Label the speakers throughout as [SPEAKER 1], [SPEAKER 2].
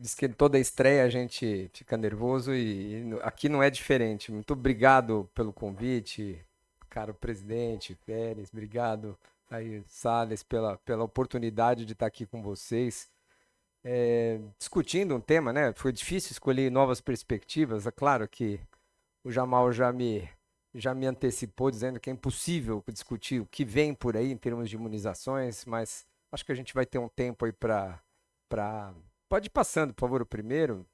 [SPEAKER 1] Diz que toda estreia a gente fica nervoso e aqui não é diferente. Muito obrigado pelo convite, caro presidente Pérez. Obrigado aí, Salles, pela oportunidade de estar aqui com vocês, discutindo um tema, né? Foi difícil escolher novas perspectivas. É claro que o Jamal já me antecipou dizendo que é impossível discutir o que vem por aí em termos de imunizações, mas acho que a gente vai ter um tempo aí para. Pode ir passando, por favor, o primeiro.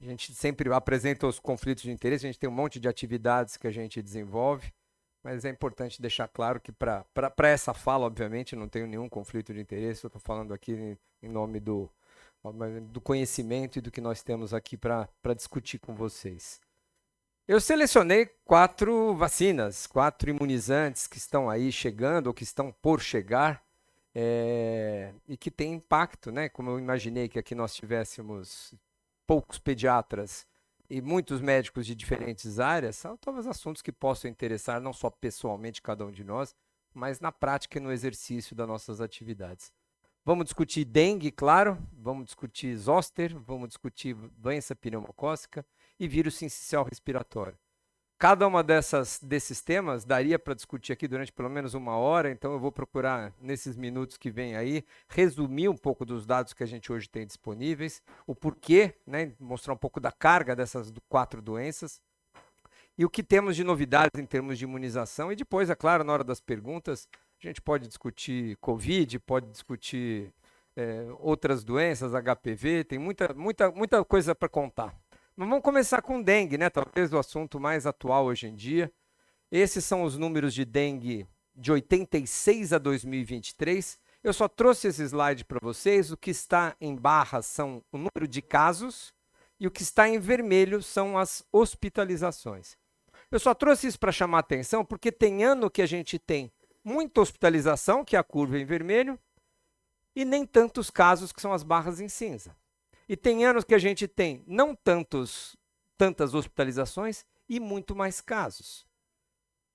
[SPEAKER 1] A gente sempre apresenta os conflitos de interesse, a gente tem um monte de atividades que a gente desenvolve, mas é importante deixar claro que para essa fala, obviamente, não tenho nenhum conflito de interesse, eu estou falando aqui em nome do conhecimento e do que nós temos aqui para discutir com vocês. Eu selecionei 4 vacinas, 4 imunizantes que estão aí chegando ou que estão por chegar, e que têm impacto, né? Como eu imaginei que aqui nós tivéssemos poucos pediatras e muitos médicos de diferentes áreas, são talvez assuntos que possam interessar não só pessoalmente cada um de nós, mas na prática e no exercício das nossas atividades. Vamos discutir dengue, claro, vamos discutir zoster, vamos discutir doença pneumocócica e vírus sincicial respiratório. Cada uma desses temas daria para discutir aqui durante pelo menos 1 hora, então eu vou procurar, nesses minutos que vem aí, resumir um pouco dos dados que a gente hoje tem disponíveis, o porquê, né, mostrar um pouco da carga dessas 4 doenças, e o que temos de novidades em termos de imunização, e depois, é claro, na hora das perguntas, a gente pode discutir Covid, pode discutir outras doenças, HPV, tem muita coisa para contar. Mas vamos começar com dengue, né? Talvez o assunto mais atual hoje em dia. Esses são os números de dengue de 86 a 2023. Eu só trouxe esse slide para vocês. O que está em barra são o número de casos e o que está em vermelho são as hospitalizações. Eu só trouxe isso para chamar a atenção porque tem ano que a gente tem muita hospitalização, que é a curva em vermelho, e nem tantos casos, que são as barras em cinza. E tem anos que a gente tem não tantas hospitalizações e muito mais casos.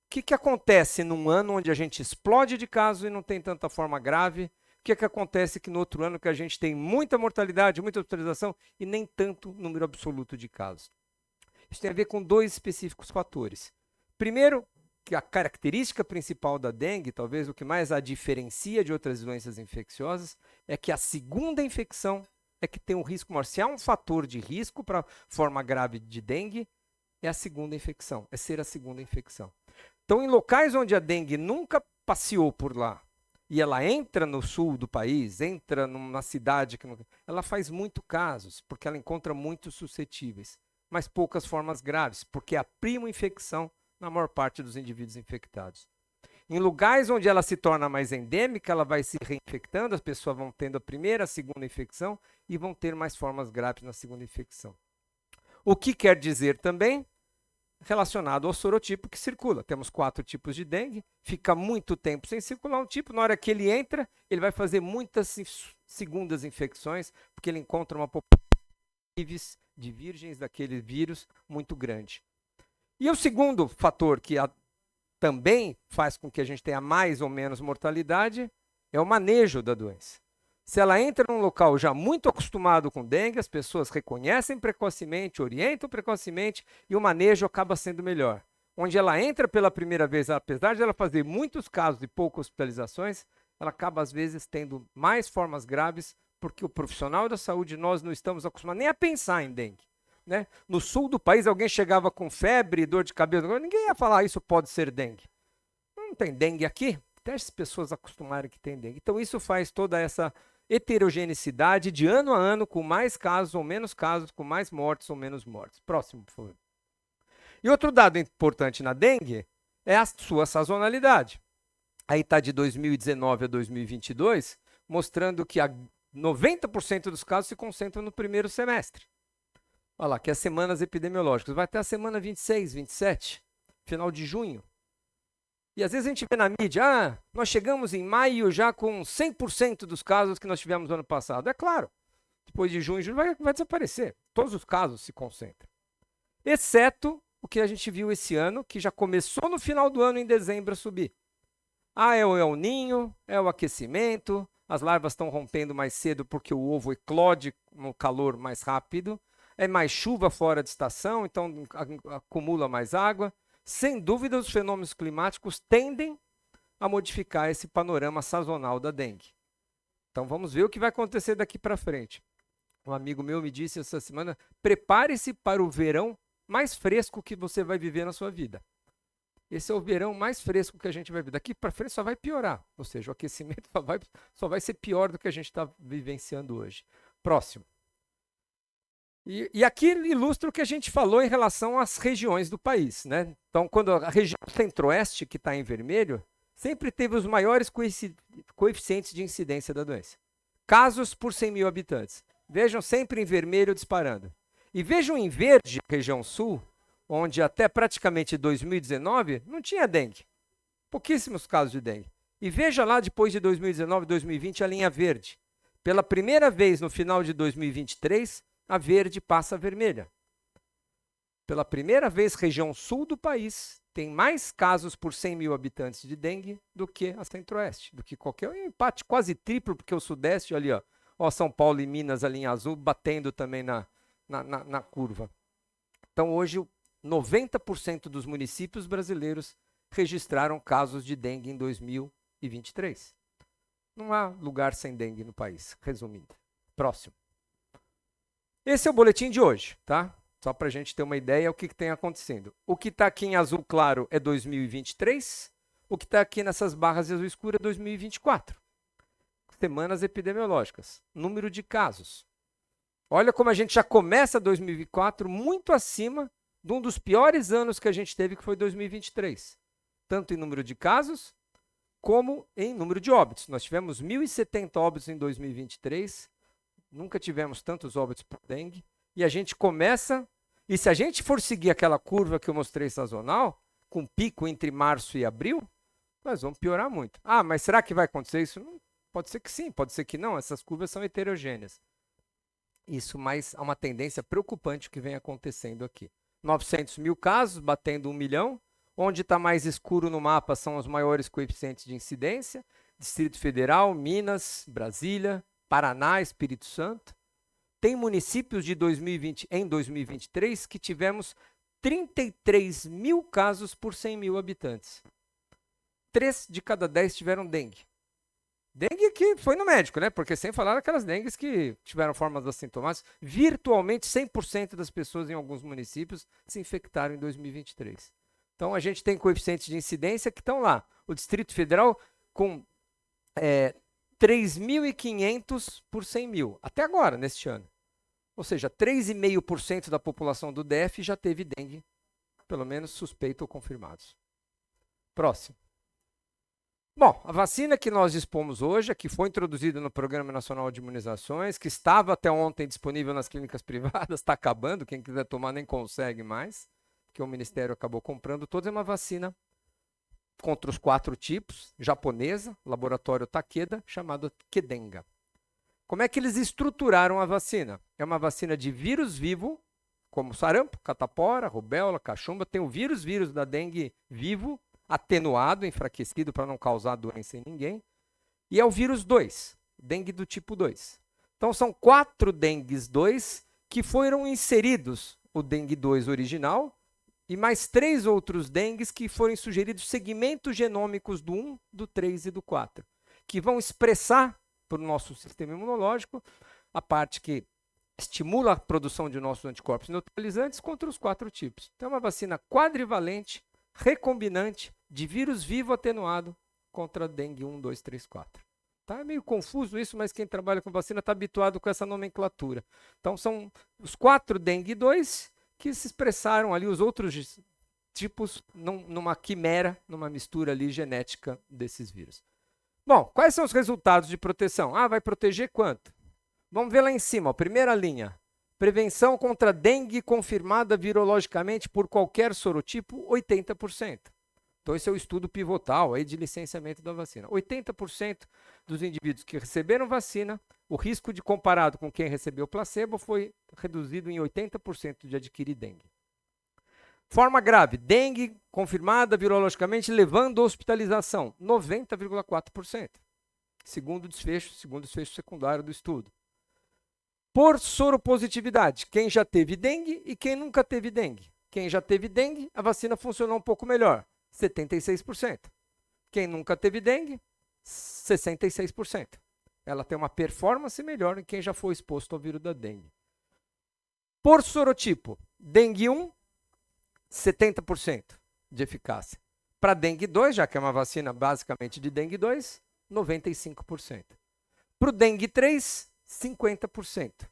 [SPEAKER 1] O que acontece num ano onde a gente explode de casos e não tem tanta forma grave? O que acontece que no outro ano que a gente tem muita mortalidade, muita hospitalização e nem tanto número absoluto de casos? Isso tem a ver com 2 específicos fatores. Primeiro, que a característica principal da dengue, talvez o que mais a diferencia de outras doenças infecciosas, é que a segunda infecção é que tem um risco maior. Se há um fator de risco para forma grave de dengue, é a segunda infecção, é ser a segunda infecção. Então, em locais onde a dengue nunca passeou por lá, e ela entra no sul do país, entra numa cidade que ela faz muito casos, porque ela encontra muitos suscetíveis, mas poucas formas graves, porque é a prima infecção na maior parte dos indivíduos infectados. Em lugares onde ela se torna mais endêmica, ela vai se reinfectando, as pessoas vão tendo a primeira, a segunda infecção e vão ter mais formas graves na segunda infecção. O que quer dizer também, relacionado ao sorotipo que circula. Temos 4 tipos de dengue, fica muito tempo sem circular um tipo, na hora que ele entra, ele vai fazer muitas segundas infecções, porque ele encontra uma população de virgens daquele vírus muito grande. E o segundo fator que também faz com que a gente tenha mais ou menos mortalidade é o manejo da doença. Se ela entra num local já muito acostumado com dengue, as pessoas reconhecem precocemente, orientam precocemente e o manejo acaba sendo melhor. Onde ela entra pela primeira vez, apesar de ela fazer muitos casos e poucas hospitalizações, ela acaba às vezes tendo mais formas graves porque o profissional da saúde, nós não estamos acostumados nem a pensar em dengue. Né? No sul do país, alguém chegava com febre, dor de cabeça, ninguém ia falar isso pode ser dengue. Não tem dengue aqui, até as pessoas acostumarem que tem dengue. Então isso faz toda essa heterogeneidade de ano a ano, com mais casos ou menos casos, com mais mortes ou menos mortes. Próximo, por favor. E outro dado importante na dengue é a sua sazonalidade. Aí está de 2019 a 2022, mostrando que 90% dos casos se concentram no primeiro semestre. Olha lá, que é as semanas epidemiológicas. Vai até a semana 26, 27, final de junho. E às vezes a gente vê na mídia, nós chegamos em maio já com 100% dos casos que nós tivemos no ano passado. É claro, depois de junho, julho vai desaparecer. Todos os casos se concentram. Exceto o que a gente viu esse ano, que já começou no final do ano, em dezembro, a subir. É o El Ninho, é o aquecimento, as larvas estão rompendo mais cedo porque o ovo eclode no calor mais rápido, é mais chuva fora de estação, então acumula mais água. Sem dúvida, os fenômenos climáticos tendem a modificar esse panorama sazonal da dengue. Então vamos ver o que vai acontecer daqui para frente. Um amigo meu me disse essa semana, prepare-se para o verão mais fresco que você vai viver na sua vida. Esse é o verão mais fresco que a gente vai viver. Daqui para frente só vai piorar, ou seja, o aquecimento só vai ser pior do que a gente está vivenciando hoje. Próximo. E aqui ilustra o que a gente falou em relação às regiões do país, né? Então, quando a região centro-oeste, que está em vermelho, sempre teve os maiores coeficientes de incidência da doença. Casos por 100 mil habitantes. Vejam sempre em vermelho disparando. E vejam em verde, região sul, onde até praticamente 2019 não tinha dengue. Pouquíssimos casos de dengue. E veja lá depois de 2019, 2020, a linha verde. Pela primeira vez no final de 2023, a verde passa a vermelha. Pela primeira vez, região sul do país tem mais casos por 100 mil habitantes de dengue do que a centro-oeste, do que qualquer empate quase triplo, porque o sudeste ali, ó, São Paulo e Minas ali em azul, batendo também na curva. Então hoje 90% dos municípios brasileiros registraram casos de dengue em 2023. Não há lugar sem dengue no país, resumindo. Próximo. Esse é o boletim de hoje, tá? Só para a gente ter uma ideia do que tem acontecendo. O que está aqui em azul claro é 2023, o que está aqui nessas barras de azul escuro é 2024. Semanas epidemiológicas, número de casos. Olha como a gente já começa 2024 muito acima de um dos piores anos que a gente teve, que foi 2023. Tanto em número de casos, como em número de óbitos. Nós tivemos 1.070 óbitos em 2023, nunca tivemos tantos óbitos por dengue, e a gente começa, e se a gente for seguir aquela curva que eu mostrei sazonal, com pico entre março e abril, nós vamos piorar muito. Ah, mas será que vai acontecer isso? Não, pode ser que sim, pode ser que não, essas curvas são heterogêneas. Isso, mas há uma tendência preocupante que vem acontecendo aqui. 900 mil casos, batendo 1 milhão. Onde está mais escuro no mapa são os maiores coeficientes de incidência. Distrito Federal, Minas, Brasília, Paraná, Espírito Santo. Tem municípios de 2020, em 2023 que tivemos 33 mil casos por 100 mil habitantes. 3 de cada 10 tiveram dengue. Dengue que foi no médico, né? Porque sem falar aquelas dengues que tiveram formas assintomáticas. Virtualmente 100% das pessoas em alguns municípios se infectaram em 2023. Então a gente tem coeficientes de incidência que estão lá. O Distrito Federal com 3.500 por 100 mil. Até agora, neste ano. Ou seja, 3,5% da população do DF já teve dengue. Pelo menos suspeito ou confirmados. Próximo. Bom, a vacina que nós dispomos hoje, que foi introduzida no Programa Nacional de Imunizações, que estava até ontem disponível nas clínicas privadas, está acabando, quem quiser tomar nem consegue mais, porque o Ministério acabou comprando toda, é uma vacina contra os 4 tipos, japonesa, laboratório Takeda, chamada Kedenga. Como é que eles estruturaram a vacina? É uma vacina de vírus vivo, como sarampo, catapora, rubéola, cachumba, tem o vírus da dengue vivo, atenuado, enfraquecido para não causar doença em ninguém. E é o vírus 2, dengue do tipo 2. Então são 4 dengues 2 que foram inseridos, o dengue 2 original, e mais 3 outros dengues que foram sugeridos segmentos genômicos do 1, do 3 e do 4, que vão expressar para o nosso sistema imunológico a parte que estimula a produção de nossos anticorpos neutralizantes contra os 4 tipos. Então é uma vacina quadrivalente, recombinante, de vírus vivo atenuado contra dengue 1, 2, 3, 4. Tá? É meio confuso isso, mas quem trabalha com vacina está habituado com essa nomenclatura. Então são os 4 dengue 2 que se expressaram ali, os outros tipos, numa quimera, numa mistura ali genética desses vírus. Bom, quais são os resultados de proteção? Ah, vai proteger quanto? Vamos ver lá em cima, ó, primeira linha. Prevenção contra dengue confirmada virologicamente por qualquer sorotipo, 80%. Então esse é o estudo pivotal aí de licenciamento da vacina. 80% dos indivíduos que receberam vacina, o risco de comparado com quem recebeu placebo foi reduzido em 80% de adquirir dengue. Forma grave, dengue confirmada virologicamente levando à hospitalização, 90,4%. segundo desfecho secundário do estudo. Por soropositividade, quem já teve dengue e quem nunca teve dengue. Quem já teve dengue, a vacina funcionou um pouco melhor, 76%. Quem nunca teve dengue, 66%. Ela tem uma performance melhor em quem já foi exposto ao vírus da dengue. Por sorotipo, dengue 1, 70% de eficácia. Para dengue 2, já que é uma vacina basicamente de dengue 2, 95%. Para o dengue 3, 50%.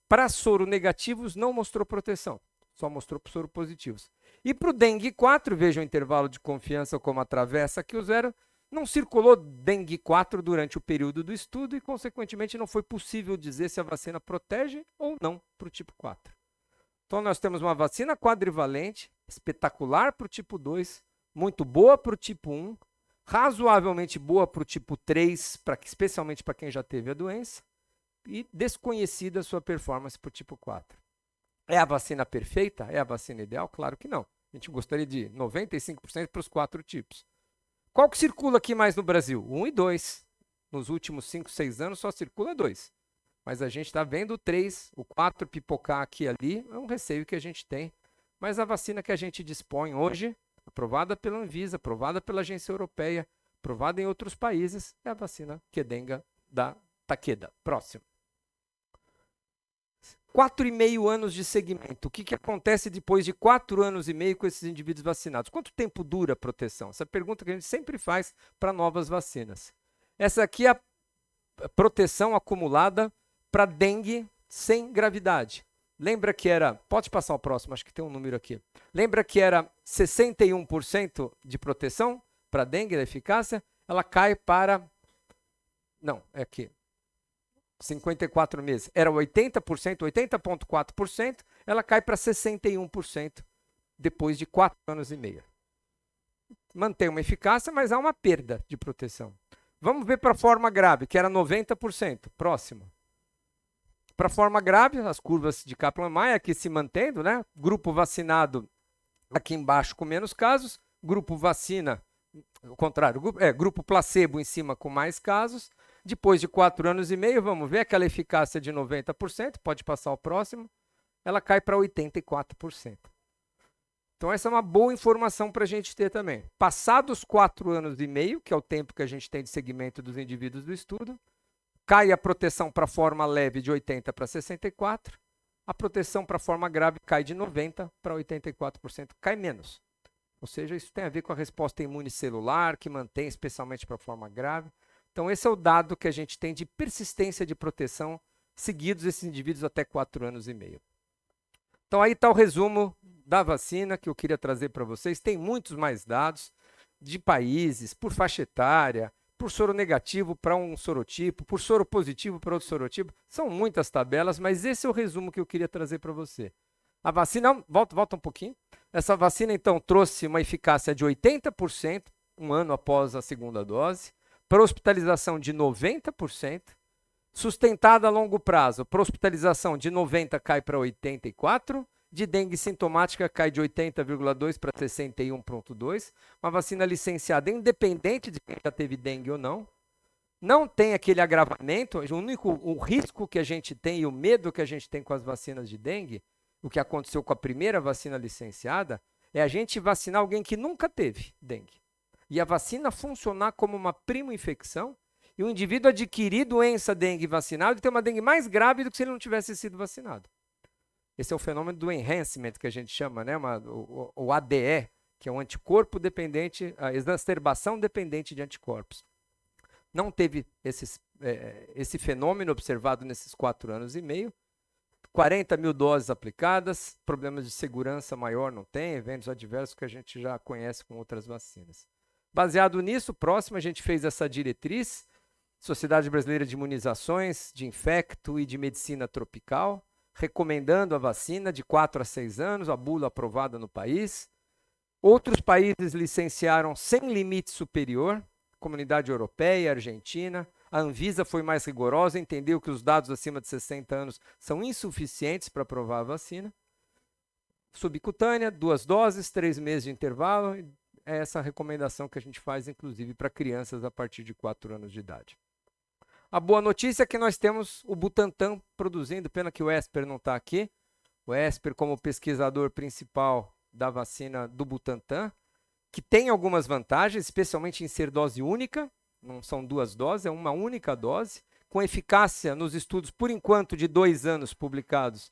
[SPEAKER 1] Para soro negativos, não mostrou proteção, só mostrou para soro positivos. E para o dengue 4, veja o intervalo de confiança como atravessa aqui o zero, não circulou dengue 4 durante o período do estudo e, consequentemente, não foi possível dizer se a vacina protege ou não para o tipo 4. Então, nós temos uma vacina quadrivalente, espetacular para o tipo 2, muito boa para o tipo 1, razoavelmente boa para o tipo 3, especialmente para quem já teve a doença, e desconhecida a sua performance para o tipo 4. É a vacina perfeita? É a vacina ideal? Claro que não. A gente gostaria de 95% para os 4 tipos. Qual que circula aqui mais no Brasil? 1 e 2. Nos últimos 5, 6 anos só circula 2. Mas a gente está vendo o 3, o 4 pipocar aqui e ali, é um receio que a gente tem. Mas a vacina que a gente dispõe hoje, aprovada pela Anvisa, aprovada pela Agência Europeia, aprovada em outros países, é a vacina Qdenga da Takeda. Próximo. 4,5 anos de segmento. O que acontece depois de 4 anos e meio com esses indivíduos vacinados? Quanto tempo dura a proteção? Essa é a pergunta que a gente sempre faz para novas vacinas. Essa aqui é a proteção acumulada para dengue sem gravidade. Lembra que era, pode passar o próximo, acho que tem um número aqui. Lembra que era 61% de proteção para dengue, da eficácia? Ela cai para, não, é aqui. 54 meses, era 80%, 80,4%, ela cai para 61% depois de 4 anos e meio. Mantém uma eficácia, mas há uma perda de proteção. Vamos ver para a forma grave, que era 90%. Próximo. Para a forma grave, as curvas de Kaplan-Meier aqui se mantendo, né? Grupo vacinado aqui embaixo com menos casos, grupo vacina, ao contrário, grupo placebo em cima com mais casos. Depois de 4 anos e meio, vamos ver aquela eficácia de 90%, pode passar o próximo, ela cai para 84%. Então essa é uma boa informação para a gente ter também. Passados 4 anos e meio, que é o tempo que a gente tem de segmento dos indivíduos do estudo, cai a proteção para forma leve de 80 para 64, a proteção para forma grave cai de 90 para 84%, cai menos. Ou seja, isso tem a ver com a resposta imune celular, que mantém especialmente para a forma grave. Então, esse é o dado que a gente tem de persistência de proteção seguidos esses indivíduos até 4 anos e meio. Então, aí está o resumo da vacina que eu queria trazer para vocês. Tem muitos mais dados de países, por faixa etária, por soro negativo para um sorotipo, por soro positivo para outro sorotipo. São muitas tabelas, mas esse é o resumo que eu queria trazer para você. A vacina, volta um pouquinho. Essa vacina, então, trouxe uma eficácia de 80%, um ano após a segunda dose, para hospitalização de 90%, sustentada a longo prazo, para hospitalização de 90% cai para 84%, de dengue sintomática cai de 80,2% para 61,2%, uma vacina licenciada independente de quem já teve dengue ou não, não tem aquele agravamento, o risco que a gente tem e o medo que a gente tem com as vacinas de dengue, o que aconteceu com a primeira vacina licenciada, é a gente vacinar alguém que nunca teve dengue. E a vacina funcionar como uma primo-infecção, e o indivíduo adquirir doença dengue vacinado e ter uma dengue mais grave do que se ele não tivesse sido vacinado. Esse é o fenômeno do enhancement, que a gente chama, né? O ADE, que é um anticorpo dependente, a exacerbação dependente de anticorpos. Não teve esse fenômeno observado nesses 4 anos e meio. 40 mil doses aplicadas, problemas de segurança maior não tem, eventos adversos que a gente já conhece com outras vacinas. Baseado nisso, próximo a gente fez essa diretriz, Sociedade Brasileira de Imunizações, de Infecto e de Medicina Tropical, recomendando a vacina de 4 a 6 anos, a bula aprovada no país. Outros países licenciaram sem limite superior, Comunidade Europeia, Argentina. A Anvisa foi mais rigorosa, entendeu que os dados acima de 60 anos são insuficientes para aprovar a vacina. Subcutânea, 2 doses, 3 meses de intervalo. É essa a recomendação que a gente faz, inclusive, para crianças a partir de 4 anos de idade. A boa notícia é que nós temos o Butantan produzindo, pena que o Esper não está aqui. O Esper como pesquisador principal da vacina do Butantan, que tem algumas vantagens, especialmente em ser dose única, não são 2 doses, é uma única dose, com eficácia nos estudos, por enquanto, de 2 anos publicados,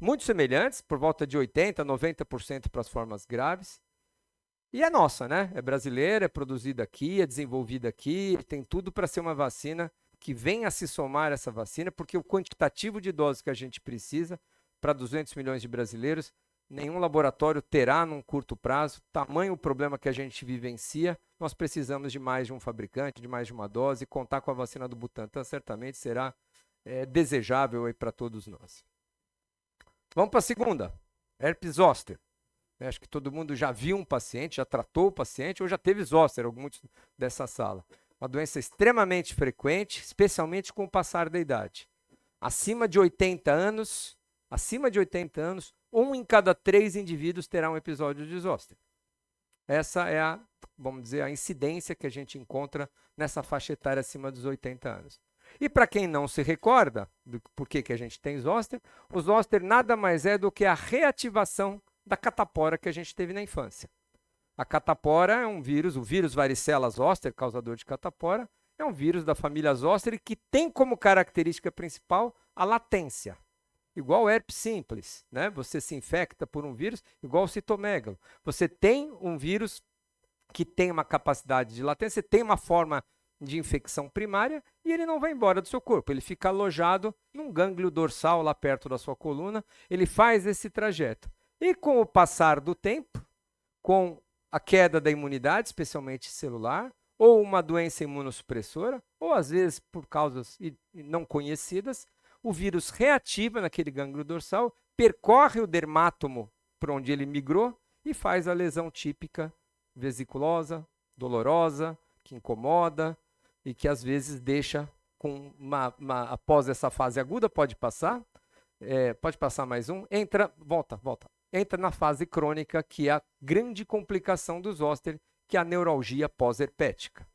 [SPEAKER 1] muito semelhantes, por volta de 80%, 90% para as formas graves. E é nossa, né? É brasileira, é produzida aqui, é desenvolvida aqui, tem tudo para ser uma vacina que venha a se somar a essa vacina, porque o quantitativo de doses que a gente precisa para 200 milhões de brasileiros, nenhum laboratório terá num curto prazo. Tamanho o problema que a gente vivencia, nós precisamos de mais de um fabricante, de mais de uma dose, e contar com a vacina do Butantan certamente será desejável para todos nós. Vamos para a segunda, herpes zoster. Acho que todo mundo já viu um paciente, já tratou o paciente ou já teve zoster, alguns dessa sala. Uma doença extremamente frequente, especialmente com o passar da idade. Acima de 80 anos, 1 em cada 3 indivíduos terá um episódio de zoster. Essa é a, vamos dizer, a incidência que a gente encontra nessa faixa etária acima dos 80 anos. E para quem não se recorda do porquê que a gente tem zoster, o zoster nada mais é do que a reativação da catapora que a gente teve na infância. A catapora é um vírus, o vírus varicela zoster, causador de catapora, é um vírus da família zoster que tem como característica principal a latência. Igual o herpes simples, né? Você se infecta por um vírus, igual o citomegalo. Você tem um vírus que tem uma capacidade de latência, tem uma forma de infecção primária e ele não vai embora do seu corpo. Ele fica alojado num gânglio dorsal lá perto da sua coluna, ele faz esse trajeto. E com o passar do tempo, com a queda da imunidade, especialmente celular, ou uma doença imunossupressora, ou às vezes por causas não conhecidas, o vírus reativa naquele gânglio dorsal, percorre o dermátomo por onde ele migrou e faz a lesão típica vesiculosa, dolorosa, que incomoda e que às vezes deixa com após essa fase aguda, pode passar mais um, entra na fase crônica, que é a grande complicação do zoster, que é a neuralgia pós-herpética.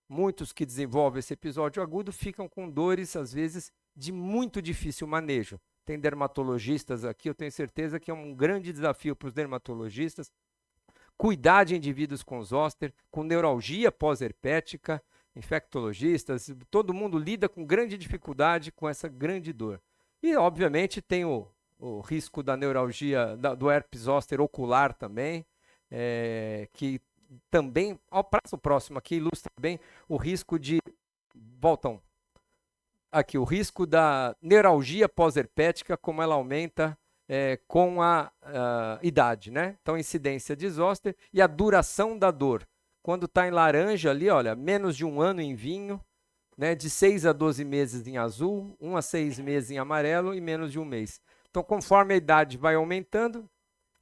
[SPEAKER 1] Muitos que desenvolvem esse episódio agudo ficam com dores, às vezes, de muito difícil manejo. Tem dermatologistas aqui, eu tenho certeza que é um grande desafio para os dermatologistas cuidar de indivíduos com zoster, com neuralgia pós-herpética, infectologistas, todo mundo lida com grande dificuldade com essa grande dor. E, obviamente, tem o risco da neuralgia, do herpes zoster ocular também, que também, o próximo aqui ilustra bem o risco de, o risco da neuralgia pós-herpética, como ela aumenta com a idade, né? Então, incidência de zoster e a duração da dor. Quando está em laranja ali, olha, menos de 1 ano em vinho, né? De 6 a 12 meses em azul, 1 a 6 meses em amarelo e menos de 1 mês. Então, conforme a idade vai aumentando,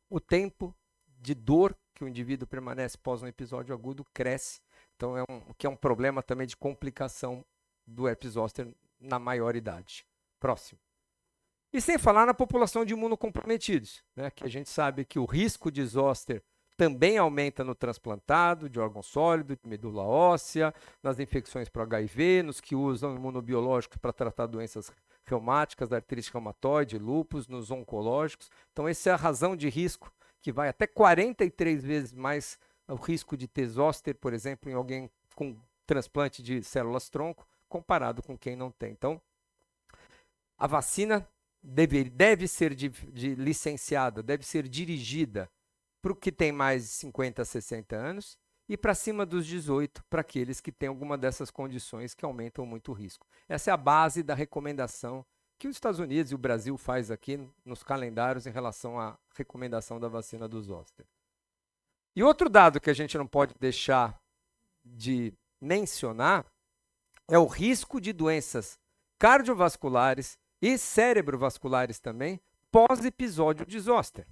[SPEAKER 1] o tempo de dor que o indivíduo permanece pós um episódio agudo cresce. Então, que é um problema também de complicação do herpes zoster na maior idade. Próximo. E sem falar na população de imunocomprometidos, né, que a gente sabe que o risco de zoster também aumenta no transplantado de órgão sólido, de medula óssea, nas infecções por HIV, nos que usam imunobiológicos para tratar doenças reumáticas, da artrite reumatoide, lúpus, nos oncológicos. Então, essa é a razão de risco, que vai até 43 vezes mais o risco de ter zoster, por exemplo, em alguém com transplante de células-tronco, comparado com quem não tem. Então, a vacina deve ser licenciada, deve ser dirigida para o que tem mais de 50 a 60 anos e para cima dos 18, para aqueles que têm alguma dessas condições que aumentam muito o risco. Essa é a base da recomendação que os Estados Unidos e o Brasil faz aqui nos calendários em relação à recomendação da vacina do zoster. E outro dado que a gente não pode deixar de mencionar é o risco de doenças cardiovasculares e cerebrovasculares também pós-episódio de zoster.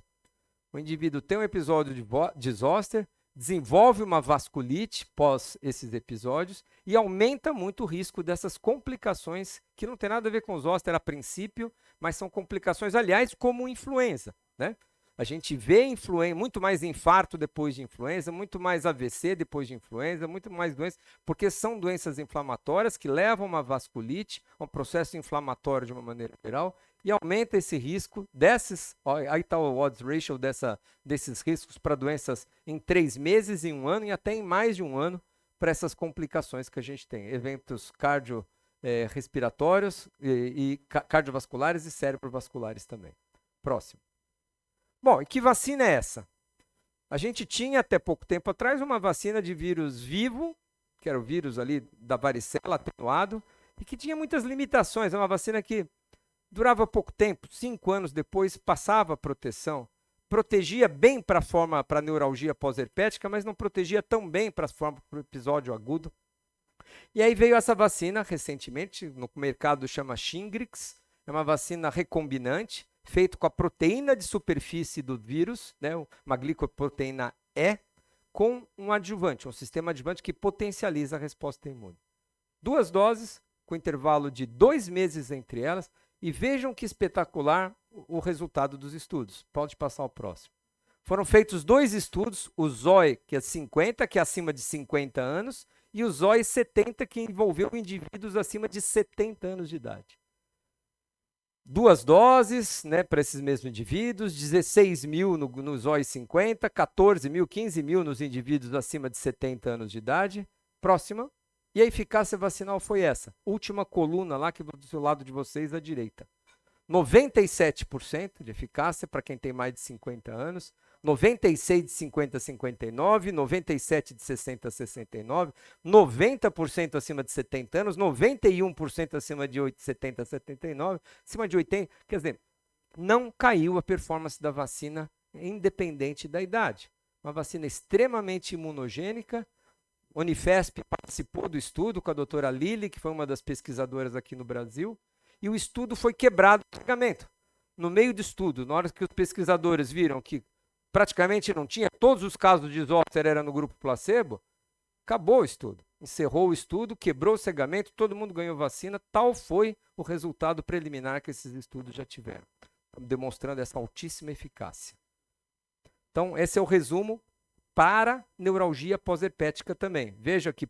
[SPEAKER 1] O indivíduo tem um episódio de zoster, desenvolve uma vasculite pós esses episódios e aumenta muito o risco dessas complicações que não tem nada a ver com zoster a princípio, mas são complicações, aliás, como influenza, né? A gente vê muito mais infarto depois de influenza, muito mais AVC depois de influenza, muito mais doenças, porque são doenças inflamatórias que levam a uma vasculite, a um processo inflamatório de uma maneira geral, e aumenta esse risco desses, aí está o odds ratio desses riscos para doenças em 3 meses, em 1 ano e até em mais de 1 ano para essas complicações que a gente tem, eventos respiratórios e cardiovasculares e cerebrovasculares também. Próximo. Bom, e que vacina é essa? A gente tinha até pouco tempo atrás uma vacina de vírus vivo, que era o vírus ali da varicela atenuado, e que tinha muitas limitações. É uma vacina que durava pouco tempo, 5 anos depois passava a proteção. Protegia bem para a neuralgia pós-herpética, mas não protegia tão bem para o episódio agudo. E aí veio essa vacina recentemente, no mercado chama Shingrix, é uma vacina recombinante, feito com a proteína de superfície do vírus, né, uma glicoproteína E, com um adjuvante, um sistema adjuvante que potencializa a resposta imune. 2 doses, com intervalo de 2 meses entre elas, e vejam que espetacular o resultado dos estudos. Pode passar ao próximo. Foram feitos 2 estudos, o ZOE, que é 50, que é acima de 50 anos, e o ZOE 70, que envolveu indivíduos acima de 70 anos de idade. 2 doses, né, para esses mesmos indivíduos, 16 mil no ZOE 50, 14 mil, 15 mil nos indivíduos acima de 70 anos de idade. Próxima. E a eficácia vacinal foi essa. Última coluna lá, que do lado de vocês à direita. 97% de eficácia para quem tem mais de 50 anos, 96% de 50 a 59, 97% de 60 a 69, 90% acima de 70 anos, 91% acima de 70 a 79, acima de 80, quer dizer, não caiu a performance da vacina independente da idade. Uma vacina extremamente imunogênica. Unifesp participou do estudo com a doutora Lili, que foi uma das pesquisadoras aqui no Brasil, e o estudo foi quebrado no julgamento. No meio do estudo, na hora que os pesquisadores viram que praticamente não tinha, todos os casos de zoster eram no grupo placebo, acabou o estudo. Encerrou o estudo, quebrou o cegamento, todo mundo ganhou vacina, tal foi o resultado preliminar que esses estudos já tiveram, demonstrando essa altíssima eficácia. Então, esse é o resumo para neuralgia pós-herpética também. Veja que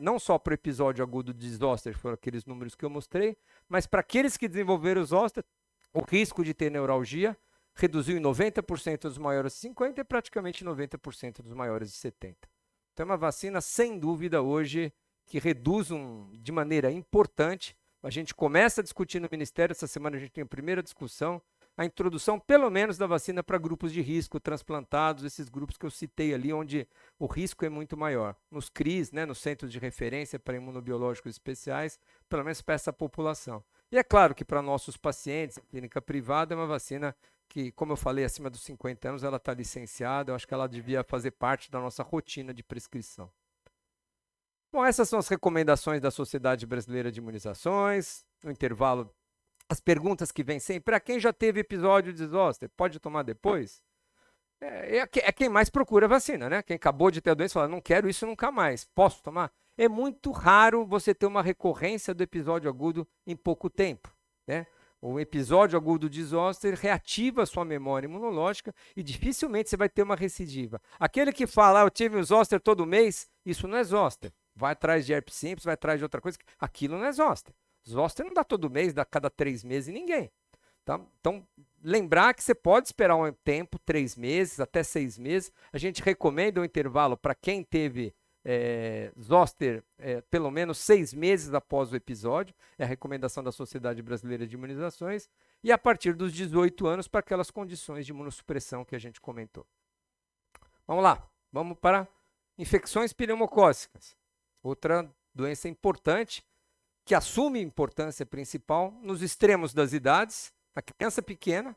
[SPEAKER 1] não só para o episódio agudo de zoster, foram aqueles números que eu mostrei, mas para aqueles que desenvolveram zoster, o risco de ter neuralgia reduziu em 90% dos maiores de 50 e praticamente 90% dos maiores de 70. Então é uma vacina, sem dúvida, hoje, que reduz de maneira importante. A gente começa a discutir no Ministério, essa semana a gente tem a primeira discussão, a introdução, pelo menos, da vacina para grupos de risco, transplantados, esses grupos que eu citei ali, onde o risco é muito maior. Nos CRIs, né, nos Centros de Referência para Imunobiológicos Especiais, pelo menos para essa população. E é claro que para nossos pacientes, a clínica privada é uma vacina que, como eu falei, acima dos 50 anos, ela está licenciada, eu acho que ela devia fazer parte da nossa rotina de prescrição. Bom, essas são as recomendações da Sociedade Brasileira de Imunizações, no intervalo. As perguntas que vêm sempre, para quem já teve episódio de zoster, pode tomar depois? É quem mais procura vacina, né? Quem acabou de ter a doença fala, não quero isso nunca mais, posso tomar? É muito raro você ter uma recorrência do episódio agudo em pouco tempo, né? O episódio agudo de zoster reativa a sua memória imunológica e dificilmente você vai ter uma recidiva. Aquele que fala, eu tive um zoster todo mês, isso não é zoster. Vai atrás de herpes simples, vai atrás de outra coisa, aquilo não é zoster. Zoster não dá todo mês, dá cada 3 meses em ninguém. Tá? Então, lembrar que você pode esperar um tempo, 3 meses, até 6 meses. A gente recomenda um intervalo para quem teve zoster pelo menos 6 meses após o episódio. É a recomendação da Sociedade Brasileira de Imunizações. E a partir dos 18 anos para aquelas condições de imunossupressão que a gente comentou. Vamos lá, vamos para infecções pneumocócicas. Outra doença importante, que assume importância principal nos extremos das idades, a criança pequena,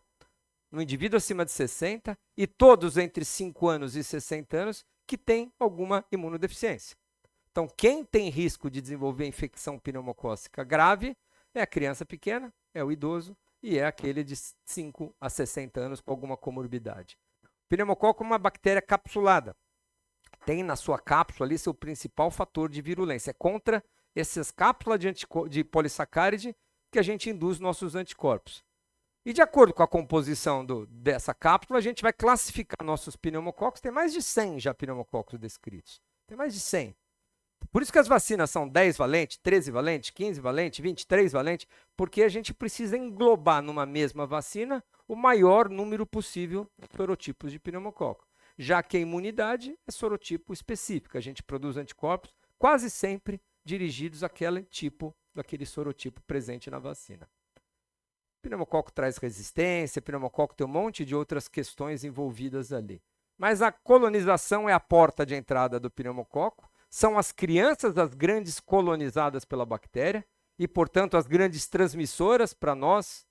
[SPEAKER 1] no indivíduo acima de 60 e todos entre 5 anos e 60 anos que têm alguma imunodeficiência. Então, quem tem risco de desenvolver infecção pneumocócica grave é a criança pequena, é o idoso e é aquele de 5 a 60 anos com alguma comorbidade. O pneumococo é uma bactéria capsulada. Tem na sua cápsula ali seu principal fator de virulência. É contra essas cápsulas de polissacáride que a gente induz nossos anticorpos. E de acordo com a composição dessa cápsula, a gente vai classificar nossos pneumococos. Tem mais de 100 já pneumococos descritos. Tem mais de 100. Por isso que as vacinas são 10 valentes, 13 valentes, 15 valentes, 23 valentes, porque a gente precisa englobar numa mesma vacina o maior número possível de sorotipos de pneumococo. Já que a imunidade é sorotipo específico. A gente produz anticorpos quase sempre dirigidos àquele sorotipo presente na vacina. Pneumococo traz resistência, pneumococo tem um monte de outras questões envolvidas ali. Mas a colonização é a porta de entrada do pneumococo, são as crianças as grandes colonizadas pela bactéria e, portanto, as grandes transmissoras para nós,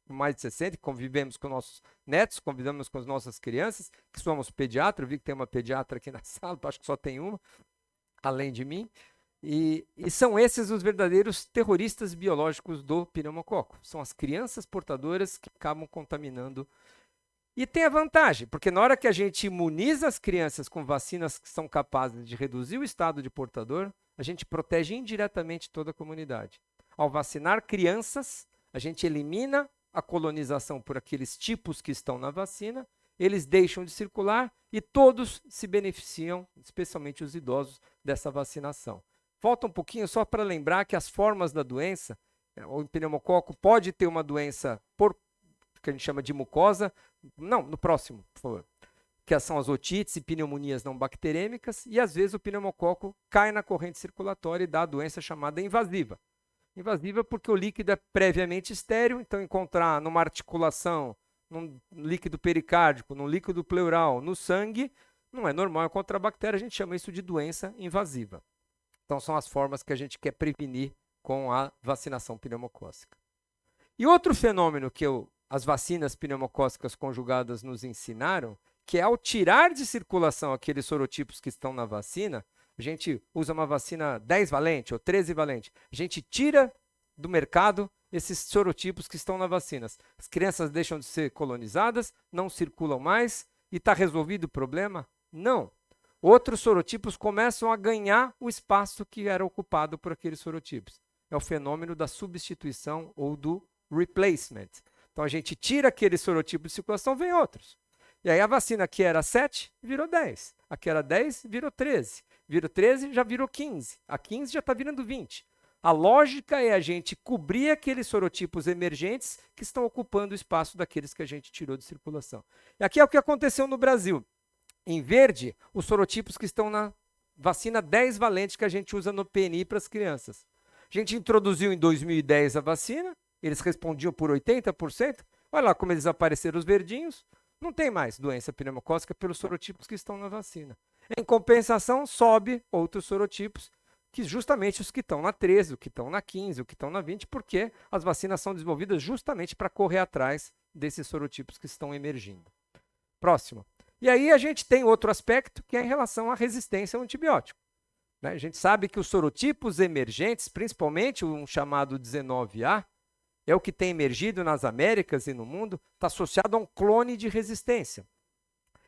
[SPEAKER 1] mais de 60, que convivemos com nossos netos, convivemos com as nossas crianças, que somos pediatras. Eu vi que tem uma pediatra aqui na sala, acho que só tem uma, além de mim. E são esses os verdadeiros terroristas biológicos do pneumococo. São as crianças portadoras que acabam contaminando. E tem a vantagem, porque na hora que a gente imuniza as crianças com vacinas que são capazes de reduzir o estado de portador, a gente protege indiretamente toda a comunidade. Ao vacinar crianças, a gente elimina a colonização por aqueles tipos que estão na vacina, eles deixam de circular e todos se beneficiam, especialmente os idosos, dessa vacinação. Falta um pouquinho só para lembrar que as formas da doença, o pneumococo pode ter uma doença que a gente chama de mucosa. Não, no próximo, por favor. Que são as otites e pneumonias não bacterêmicas, e às vezes o pneumococo cai na corrente circulatória e dá a doença chamada invasiva. Invasiva porque o líquido é previamente estéril, então encontrar numa articulação, num líquido pericárdico, num líquido pleural, no sangue, não é normal encontrar bactéria, a gente chama isso de doença invasiva. Então são as formas que a gente quer prevenir com a vacinação pneumocócica. E outro fenômeno que as vacinas pneumocócicas conjugadas nos ensinaram, que é ao tirar de circulação aqueles sorotipos que estão na vacina, a gente usa uma vacina 10 valente ou 13 valente, a gente tira do mercado esses sorotipos que estão na vacina. As crianças deixam de ser colonizadas, não circulam mais e está resolvido o problema? Não. Outros sorotipos começam a ganhar o espaço que era ocupado por aqueles sorotipos. É o fenômeno da substituição ou do replacement. Então a gente tira aquele sorotipo de circulação, vem outros. E aí a vacina que era 7 virou 10. A que era 10 virou 13. Virou 13 já virou 15. A 15 já está virando 20. A lógica é a gente cobrir aqueles sorotipos emergentes que estão ocupando o espaço daqueles que a gente tirou de circulação. E aqui é o que aconteceu no Brasil. Em verde, os sorotipos que estão na vacina 10 valente que a gente usa no PNI para as crianças. A gente introduziu em 2010 a vacina, eles respondiam por 80%. Olha lá como eles apareceram os verdinhos. Não tem mais doença pneumocócica pelos sorotipos que estão na vacina. Em compensação, sobe outros sorotipos, que justamente os que estão na 13, o que estão na 15, o que estão na 20, porque as vacinas são desenvolvidas justamente para correr atrás desses sorotipos que estão emergindo. Próximo. E aí a gente tem outro aspecto, que é em relação à resistência ao antibiótico. Né? A gente sabe que os sorotipos emergentes, principalmente um chamado 19A, é o que tem emergido nas Américas e no mundo, está associado a um clone de resistência.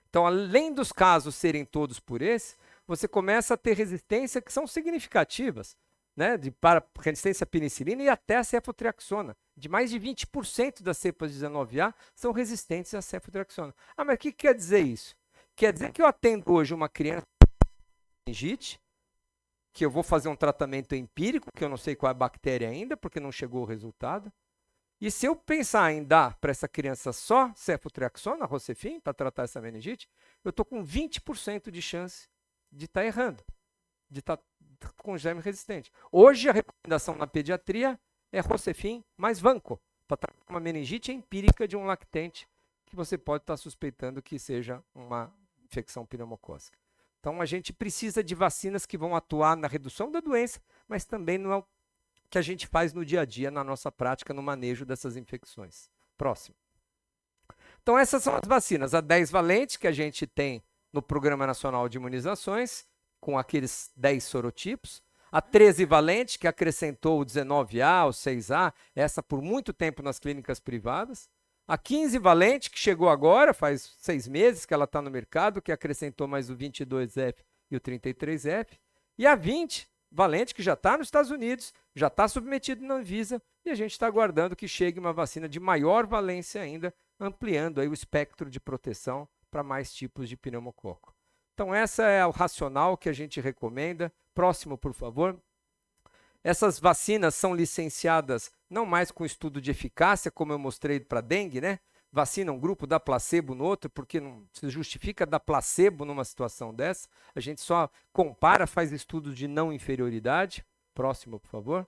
[SPEAKER 1] Então, além dos casos serem todos por esse, você começa a ter resistência que são significativas, né? Para resistência à penicilina e até a cefotriaxona. De mais de 20% das cepas 19A são resistentes à cefotriaxona. Ah, mas o que quer dizer isso? Quer dizer que eu atendo hoje uma criança com meningite, que eu vou fazer um tratamento empírico, que eu não sei qual é a bactéria ainda, porque não chegou o resultado. E se eu pensar em dar para essa criança só cefotriaxona, Rocefin, para tratar essa meningite, eu estou com 20% de chance de estar errando, de estar com germe resistente. Hoje a recomendação na pediatria é Rocefin mais Vanco, para tratar uma meningite empírica de um lactente que você pode estar suspeitando que seja uma infecção pneumocócica. Então a gente precisa de vacinas que vão atuar na redução da doença, mas também no que a gente faz no dia a dia, na nossa prática, no manejo dessas infecções. Próximo. Então essas são as vacinas. A 10 valente, que a gente tem no Programa Nacional de Imunizações, com aqueles 10 sorotipos. A 13 valente, que acrescentou o 19A, o 6A, essa por muito tempo nas clínicas privadas. A 15 valente, que chegou agora, faz 6 meses que ela está no mercado, que acrescentou mais o 22F e o 33F. E a 20, valente que já está nos Estados Unidos, já está submetido na Anvisa, e a gente está aguardando que chegue uma vacina de maior valência ainda, ampliando aí o espectro de proteção para mais tipos de pneumococo. Então, essa é o racional que a gente recomenda. Próximo, por favor. Essas vacinas são licenciadas não mais com estudo de eficácia, como eu mostrei para a dengue, né? Vacina um grupo, dá placebo no outro, porque não se justifica dar placebo numa situação dessa. A gente só compara, faz estudos de não inferioridade. Próximo, por favor.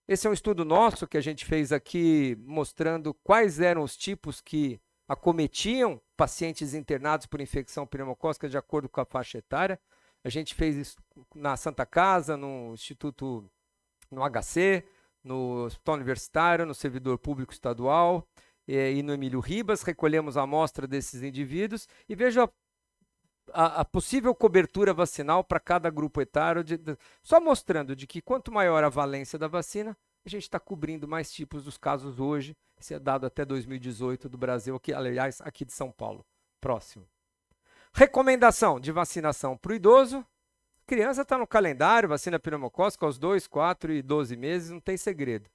[SPEAKER 1] Esse é um estudo nosso que a gente fez aqui, mostrando quais eram os tipos que acometiam pacientes internados por infecção pneumocócica de acordo com a faixa etária. A gente fez isso na Santa Casa, no Instituto, no HC, no Hospital Universitário, no Servidor Público Estadual e no Emílio Ribas. Recolhemos a amostra desses indivíduos e veja a possível cobertura vacinal para cada grupo etário, só mostrando de que quanto maior a valência da vacina, a gente está cobrindo mais tipos dos casos hoje. Esse é dado até 2018 do Brasil, aqui, aliás, aqui de São Paulo. Próximo. Recomendação de vacinação para o idoso. Criança está no calendário, vacina pneumocócica aos 2, 4 e 12 meses, não tem segredo.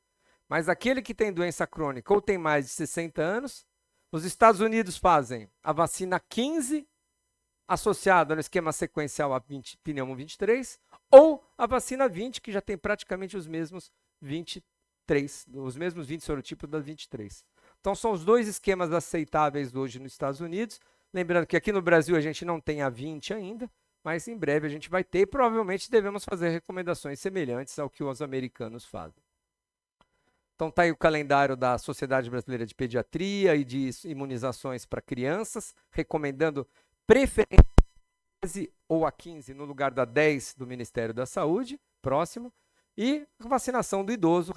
[SPEAKER 1] Mas aquele que tem doença crônica ou tem mais de 60 anos, os Estados Unidos fazem a vacina 15, associada no esquema sequencial a pneumo 23, ou a vacina 20, que já tem praticamente os mesmos 23, os mesmos 20 sorotipos da 23. Então são os dois esquemas aceitáveis hoje nos Estados Unidos. Lembrando que aqui no Brasil a gente não tem a 20 ainda, mas em breve a gente vai ter e provavelmente devemos fazer recomendações semelhantes ao que os americanos fazem. Então está aí o calendário da Sociedade Brasileira de Pediatria e de imunizações para crianças, recomendando preferência a 13 ou a 15 no lugar da 10 do Ministério da Saúde, próximo. E vacinação do idoso,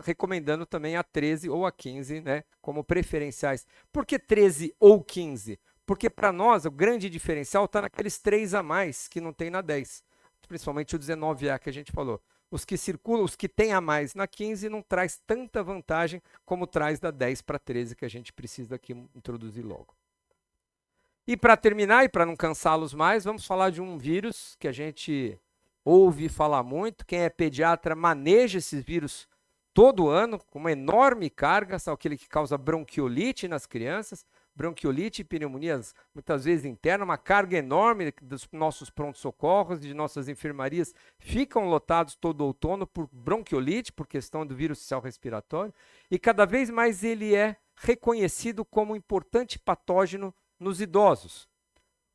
[SPEAKER 1] recomendando também a 13 ou a 15, né, como preferenciais. Por que 13 ou 15? Porque para nós o grande diferencial está naqueles 3 a mais que não tem na 10. Principalmente o 19A que a gente falou. Os que circulam, os que tem a mais na 15 não traz tanta vantagem como traz da 10 para 13 que a gente precisa aqui introduzir logo. E para terminar, e para não cansá-los mais, vamos falar de um vírus que a gente ouve falar muito. Quem é pediatra maneja esses vírus todo ano, com uma enorme carga, são aquele que causa bronquiolite nas crianças, bronquiolite e pneumonias, muitas vezes interna, uma carga enorme dos nossos prontos-socorros, de nossas enfermarias, ficam lotados todo outono por bronquiolite, por questão do vírus social respiratório, e cada vez mais ele é reconhecido como um importante patógeno nos idosos,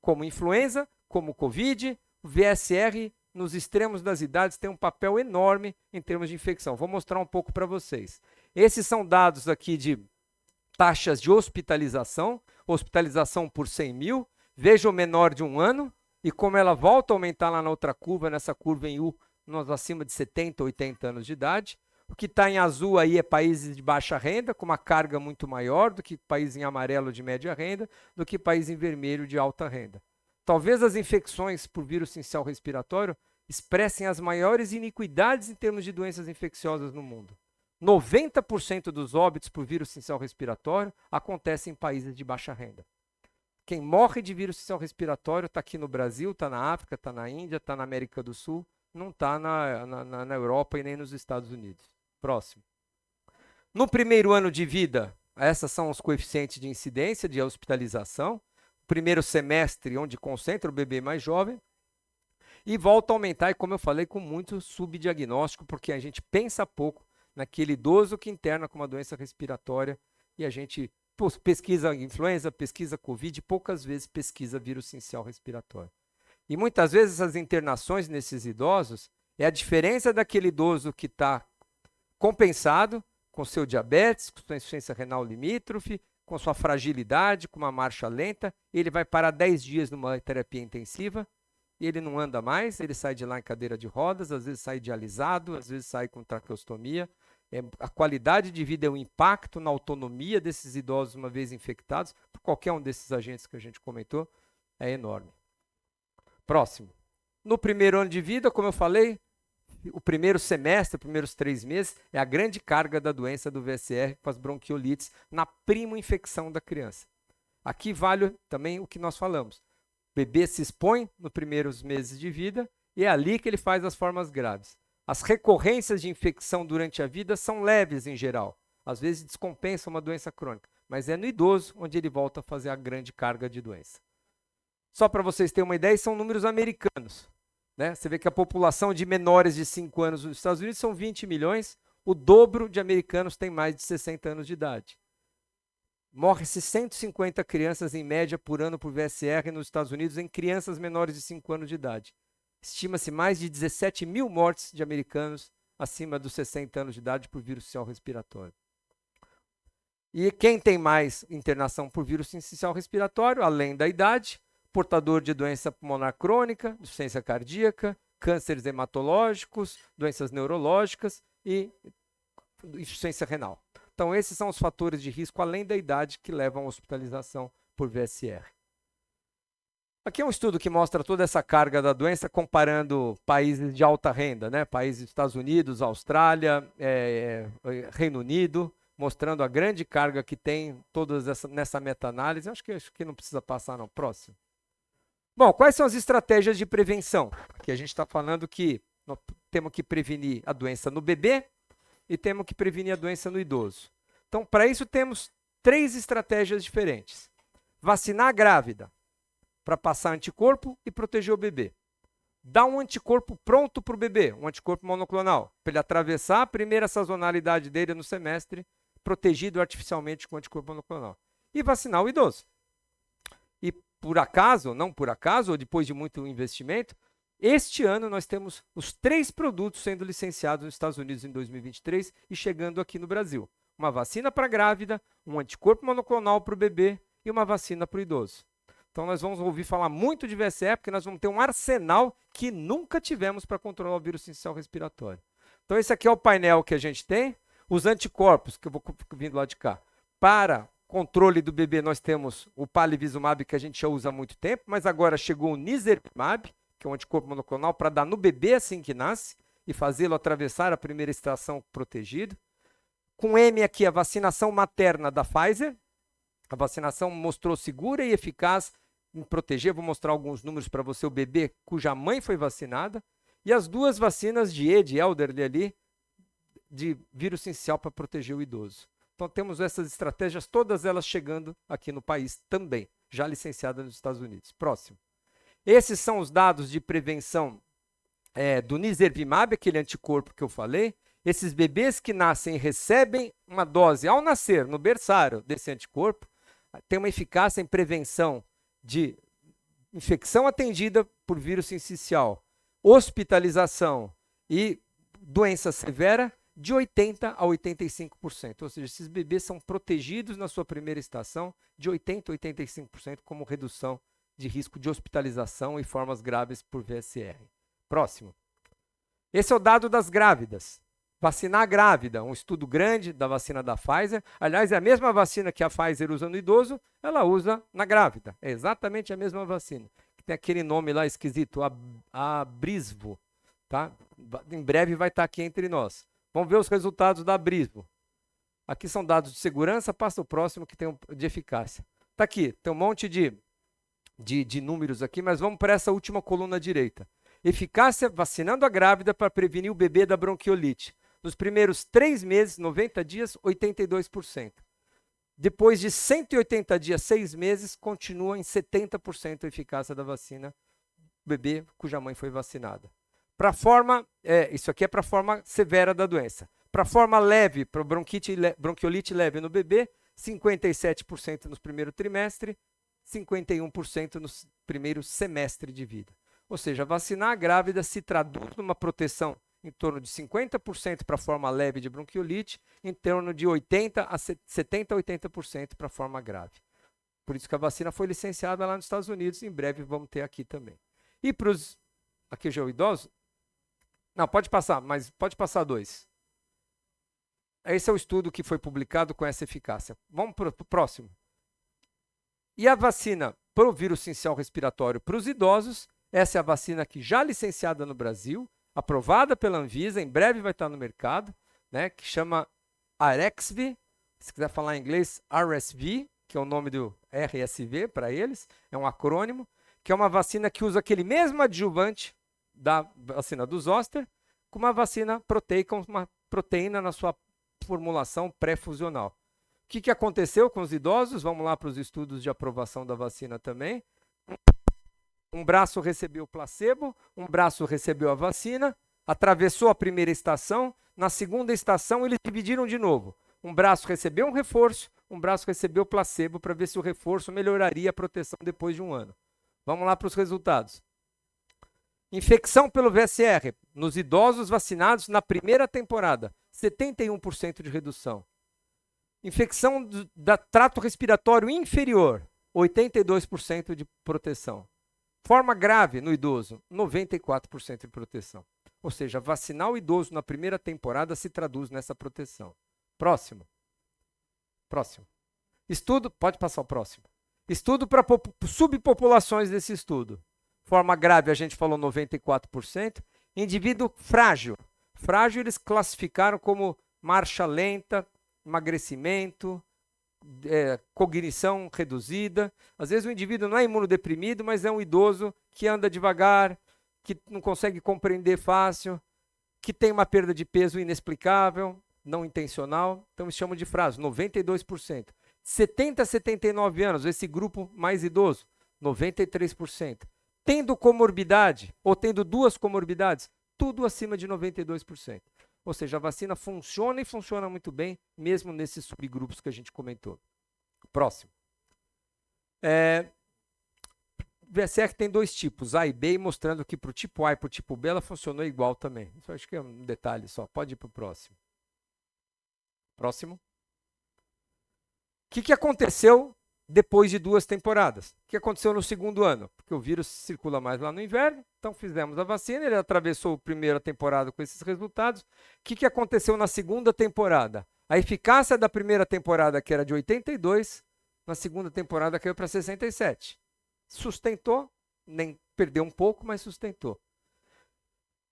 [SPEAKER 1] como influenza, como Covid, o VSR, nos extremos das idades, tem um papel enorme em termos de infecção. Vou mostrar um pouco para vocês. Esses são dados aqui de taxas de hospitalização por 100 mil. Veja o menor de um ano e como ela volta a aumentar lá na outra curva, nessa curva em U, nós acima de 70, 80 anos de idade. O que está em azul aí é países de baixa renda, com uma carga muito maior do que país em amarelo de média renda, do que país em vermelho de alta renda. Talvez as infecções por vírus sincicial respiratório expressem as maiores iniquidades em termos de doenças infecciosas no mundo. 90% dos óbitos por vírus sincicial respiratório acontecem em países de baixa renda. Quem morre de vírus sincicial respiratório está aqui no Brasil, está na África, está na Índia, está na América do Sul, não está na Europa e nem nos Estados Unidos. Próximo. No primeiro ano de vida, esses são os coeficientes de incidência de hospitalização. Primeiro semestre, onde concentra o bebê mais jovem, e volta a aumentar, e como eu falei, com muito subdiagnóstico, porque a gente pensa pouco naquele idoso que interna com uma doença respiratória, e a gente pesquisa influenza, pesquisa Covid, poucas vezes pesquisa vírus sincicial respiratório. E muitas vezes as internações nesses idosos é a diferença daquele idoso que está compensado com seu diabetes, com sua insuficiência renal limítrofe, com sua fragilidade, com uma marcha lenta, ele vai parar 10 dias numa terapia intensiva, e ele não anda mais, ele sai de lá em cadeira de rodas, às vezes sai dialisado, às vezes sai com traqueostomia. A qualidade de vida é o impacto na autonomia desses idosos uma vez infectados, por qualquer um desses agentes que a gente comentou, é enorme. Próximo. No primeiro ano de vida, como eu falei, o primeiro semestre, os primeiros 3 meses, é a grande carga da doença do VSR com as bronquiolites na primo-infecção da criança. Aqui vale também o que nós falamos. O bebê se expõe nos primeiros meses de vida e é ali que ele faz as formas graves. As recorrências de infecção durante a vida são leves em geral. Às vezes descompensa uma doença crônica, mas é no idoso onde ele volta a fazer a grande carga de doença. Só para vocês terem uma ideia, são números americanos. Né? Você vê que a população de menores de 5 anos nos Estados Unidos são 20 milhões, o dobro de americanos tem mais de 60 anos de idade. Morre-se 150 crianças em média por ano por VSR nos Estados Unidos em crianças menores de 5 anos de idade. Estima-se mais de 17 mil mortes de americanos acima dos 60 anos de idade por vírus sincicial respiratório. E quem tem mais internação por vírus sincicial respiratório, além da idade, portador de doença pulmonar crônica, insuficiência cardíaca, cânceres hematológicos, doenças neurológicas e insuficiência renal. Então, esses são os fatores de risco, além da idade, que levam à hospitalização por VSR. Aqui é um estudo que mostra toda essa carga da doença, comparando países de alta renda, né? Países dos Estados Unidos, Austrália, Reino Unido, mostrando a grande carga que tem todas nessa meta-análise. Acho que não precisa passar, não. Próximo. Bom, quais são as estratégias de prevenção? Aqui a gente está falando que nós temos que prevenir a doença no bebê e temos que prevenir a doença no idoso. Então, para isso, temos 3 estratégias diferentes. Vacinar a grávida, para passar anticorpo e proteger o bebê. Dar um anticorpo pronto para o bebê, um anticorpo monoclonal, para ele atravessar a primeira sazonalidade dele no semestre, protegido artificialmente com anticorpo monoclonal. E vacinar o idoso. E por acaso, não por acaso, ou depois de muito investimento, este ano nós temos os 3 produtos sendo licenciados nos Estados Unidos em 2023 e chegando aqui no Brasil. Uma vacina para a grávida, um anticorpo monoclonal para o bebê e uma vacina para o idoso. Então nós vamos ouvir falar muito de VSE, porque nós vamos ter um arsenal que nunca tivemos para controlar o vírus sincicial respiratório. Então esse aqui é o painel que a gente tem. Os anticorpos, que eu vou vindo lá de cá. Para controle do bebê nós temos o palivizumab, que a gente já usa há muito tempo, mas agora chegou o nizaripumab, que é um anticorpo monoclonal, para dar no bebê assim que nasce e fazê-lo atravessar a primeira estação protegido. Com M aqui, a vacinação materna da Pfizer. A vacinação mostrou segura e eficaz em proteger. Vou mostrar alguns números para você, o bebê cuja mãe foi vacinada. E as 2 vacinas de Elderly ali, de vírus sincicial para proteger o idoso. Então temos essas estratégias, todas elas chegando aqui no país também, já licenciadas nos Estados Unidos. Próximo. Esses são os dados de prevenção do nizaripumab, aquele anticorpo que eu falei. Esses bebês que nascem e recebem uma dose ao nascer, no berçário, desse anticorpo, tem uma eficácia em prevenção de infecção atendida por vírus sincicial, hospitalização e doença severa de 80% a 85%. Ou seja, esses bebês são protegidos na sua primeira estação de 80% a 85% como redução de risco de hospitalização e formas graves por VSR. Próximo. Esse é o dado das grávidas. Vacinar a grávida, um estudo grande da vacina da Pfizer. Aliás, é a mesma vacina que a Pfizer usa no idoso, ela usa na grávida. É exatamente a mesma vacina. Tem aquele nome lá esquisito, Abrisvo. Tá? Em breve vai estar aqui entre nós. Vamos ver os resultados da Abrisvo. Aqui são dados de segurança, passa o próximo que tem de eficácia. Está aqui, tem um monte de números aqui, mas vamos para essa última coluna direita. Eficácia vacinando a grávida para prevenir o bebê da bronquiolite. Nos primeiros 3 meses, 90 dias, 82%. Depois de 180 dias, 6 meses, continua em 70% a eficácia da vacina bebê cuja mãe foi vacinada. Para forma, isso aqui é para a forma severa da doença. Para forma leve, para bronquiolite leve no bebê, 57% no primeiro trimestre, 51% no primeiro semestre de vida. Ou seja, vacinar a grávida se traduz numa proteção em torno de 50% para a forma leve de bronquiolite, em torno de 70% a 80% para a forma grave. Por isso que a vacina foi licenciada lá nos Estados Unidos, em breve vamos ter aqui também. E para os... Aqui já é o idoso? Não, pode passar, mas pode passar 2. Esse é o estudo que foi publicado com essa eficácia. Vamos para o próximo. E a vacina para o vírus sincicial respiratório para os idosos, essa é a vacina que já licenciada no Brasil, aprovada pela Anvisa, em breve vai estar no mercado, né, que chama Arexvy, se quiser falar em inglês, RSV, que é o nome do RSV para eles, é um acrônimo, que é uma vacina que usa aquele mesmo adjuvante da vacina do zoster com uma vacina proteica, uma proteína na sua formulação pré-fusional. O que aconteceu com os idosos? Vamos lá para os estudos de aprovação da vacina também. Um braço recebeu o placebo, um braço recebeu a vacina, atravessou a primeira estação, na segunda estação eles dividiram de novo. Um braço recebeu um reforço, um braço recebeu placebo para ver se o reforço melhoraria a proteção depois de um ano. Vamos lá para os resultados. Infecção pelo VSR nos idosos vacinados na primeira temporada, 71% de redução. Infecção do trato respiratório inferior, 82% de proteção. Forma grave no idoso, 94% de proteção. Ou seja, vacinar o idoso na primeira temporada se traduz nessa proteção. Próximo. Próximo. Estudo, pode passar o próximo. Estudo para subpopulações desse estudo. Forma grave, a gente falou 94%. Indivíduo frágil. Frágil eles classificaram como marcha lenta, emagrecimento, cognição reduzida. Às vezes o indivíduo não é imunodeprimido, mas é um idoso que anda devagar, que não consegue compreender fácil, que tem uma perda de peso inexplicável, não intencional. Então, eles chamam de frágil, 92%. 70 a 79 anos, esse grupo mais idoso, 93%. Tendo comorbidade, ou tendo duas comorbidades, tudo acima de 92%. Ou seja, a vacina funciona e funciona muito bem, mesmo nesses subgrupos que a gente comentou. Próximo. VSR tem dois tipos, A e B, mostrando que para o tipo A e para o tipo B ela funcionou igual também. Isso acho que é um detalhe só. Pode ir para o próximo. Próximo. O que aconteceu depois de 2 temporadas? O que aconteceu no segundo ano? Porque o vírus circula mais lá no inverno, então fizemos a vacina, ele atravessou a primeira temporada com esses resultados. O que aconteceu na segunda temporada? A eficácia da primeira temporada, que era de 82, na segunda temporada caiu para 67. Sustentou, nem perdeu um pouco, mas sustentou.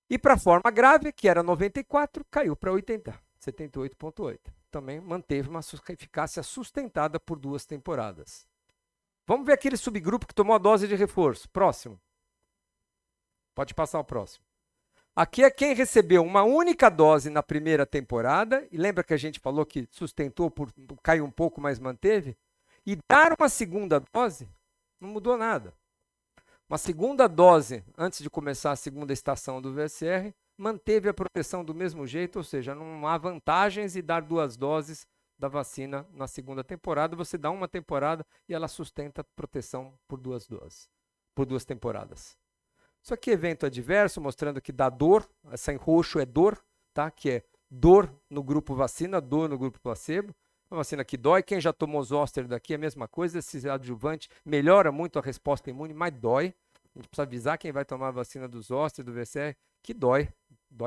[SPEAKER 1] E para a forma grave, que era 94, caiu para 80, 78,8. Também manteve uma eficácia sustentada por 2 temporadas. Vamos ver aquele subgrupo que tomou a dose de reforço. Próximo. Pode passar o próximo. Aqui é quem recebeu uma única dose na primeira temporada, e lembra que a gente falou que sustentou, caiu um pouco, mas manteve? E dar uma segunda dose não mudou nada. Uma segunda dose, antes de começar a segunda estação do VSR, manteve a proteção do mesmo jeito, ou seja, não há vantagens em dar 2 doses da vacina na segunda temporada. Você dá uma temporada e ela sustenta a proteção por 2 doses, por 2 temporadas. Isso aqui é evento adverso, mostrando que dá dor, essa em roxo é dor, tá? Que é dor no grupo vacina, dor no grupo placebo. Uma vacina que dói, quem já tomou zoster daqui é a mesma coisa, esse adjuvante melhora muito a resposta imune, mas dói. A gente precisa avisar quem vai tomar a vacina do zoster, do VSR, que dói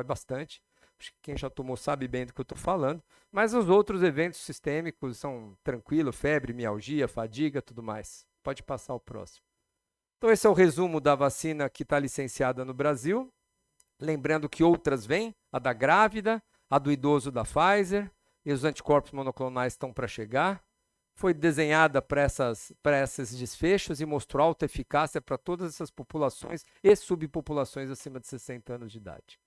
[SPEAKER 1] bastante. Acho que quem já tomou sabe bem do que eu estou falando. Mas os outros eventos sistêmicos são tranquilos, febre, mialgia, fadiga, tudo mais. Pode passar o próximo. Então esse é o resumo da vacina que está licenciada no Brasil. Lembrando que outras vêm, a da grávida, a do idoso da Pfizer, e os anticorpos monoclonais estão para chegar. Foi desenhada para esses desfechos e mostrou alta eficácia para todas essas populações e subpopulações acima de 60 anos de idade.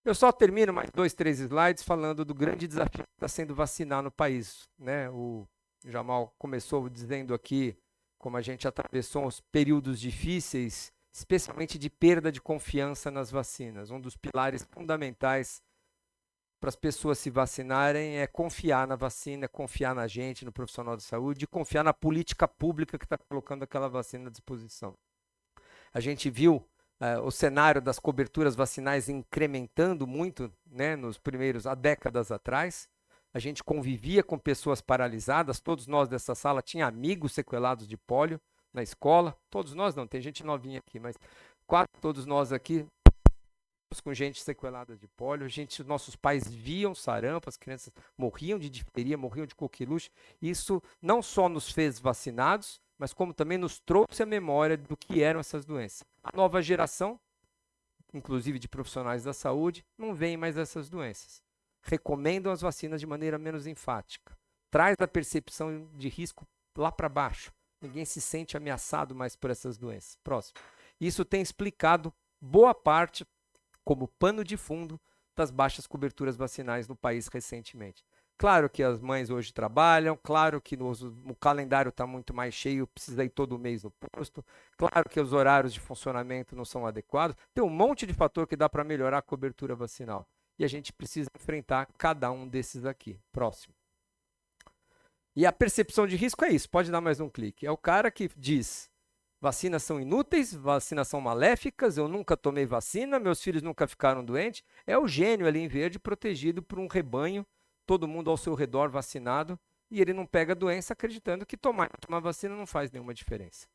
[SPEAKER 1] Eu só termino mais 2, 3 slides falando do grande desafio que está sendo vacinar no país, né? O Jamal começou dizendo aqui como a gente atravessou uns períodos difíceis, especialmente de perda de confiança nas vacinas. Um dos pilares fundamentais para as pessoas se vacinarem é confiar na vacina, confiar na gente, no profissional de saúde, e confiar na política pública que está colocando aquela vacina à disposição. A gente viu o cenário das coberturas vacinais incrementando muito, né, nos primeiros, há décadas atrás. A gente convivia com pessoas paralisadas, todos nós dessa sala tinha amigos sequelados de pólio na escola, todos nós não, tem gente novinha aqui, mas quase todos nós aqui com gente sequelada de pólio, nossos pais viam sarampo, as crianças morriam de difteria, morriam de coqueluche. Isso não só nos fez vacinados, mas como também nos trouxe a memória do que eram essas doenças. A nova geração, inclusive de profissionais da saúde, não veem mais essas doenças. Recomendam as vacinas de maneira menos enfática. Traz a percepção de risco lá para baixo. Ninguém se sente ameaçado mais por essas doenças. Próximo. Isso tem explicado boa parte como pano de fundo das baixas coberturas vacinais no país recentemente. Claro que as mães hoje trabalham, claro que o calendário está muito mais cheio, precisa ir todo mês no posto, claro que os horários de funcionamento não são adequados, tem um monte de fator que dá para melhorar a cobertura vacinal. E a gente precisa enfrentar cada um desses aqui. Próximo. E a percepção de risco é isso, pode dar mais um clique. É o cara que diz, vacinas são inúteis, vacinas são maléficas, eu nunca tomei vacina, meus filhos nunca ficaram doentes. É o gênio ali em verde protegido por um rebanho, todo mundo ao seu redor vacinado, e ele não pega a doença acreditando que tomar vacina não faz nenhuma diferença.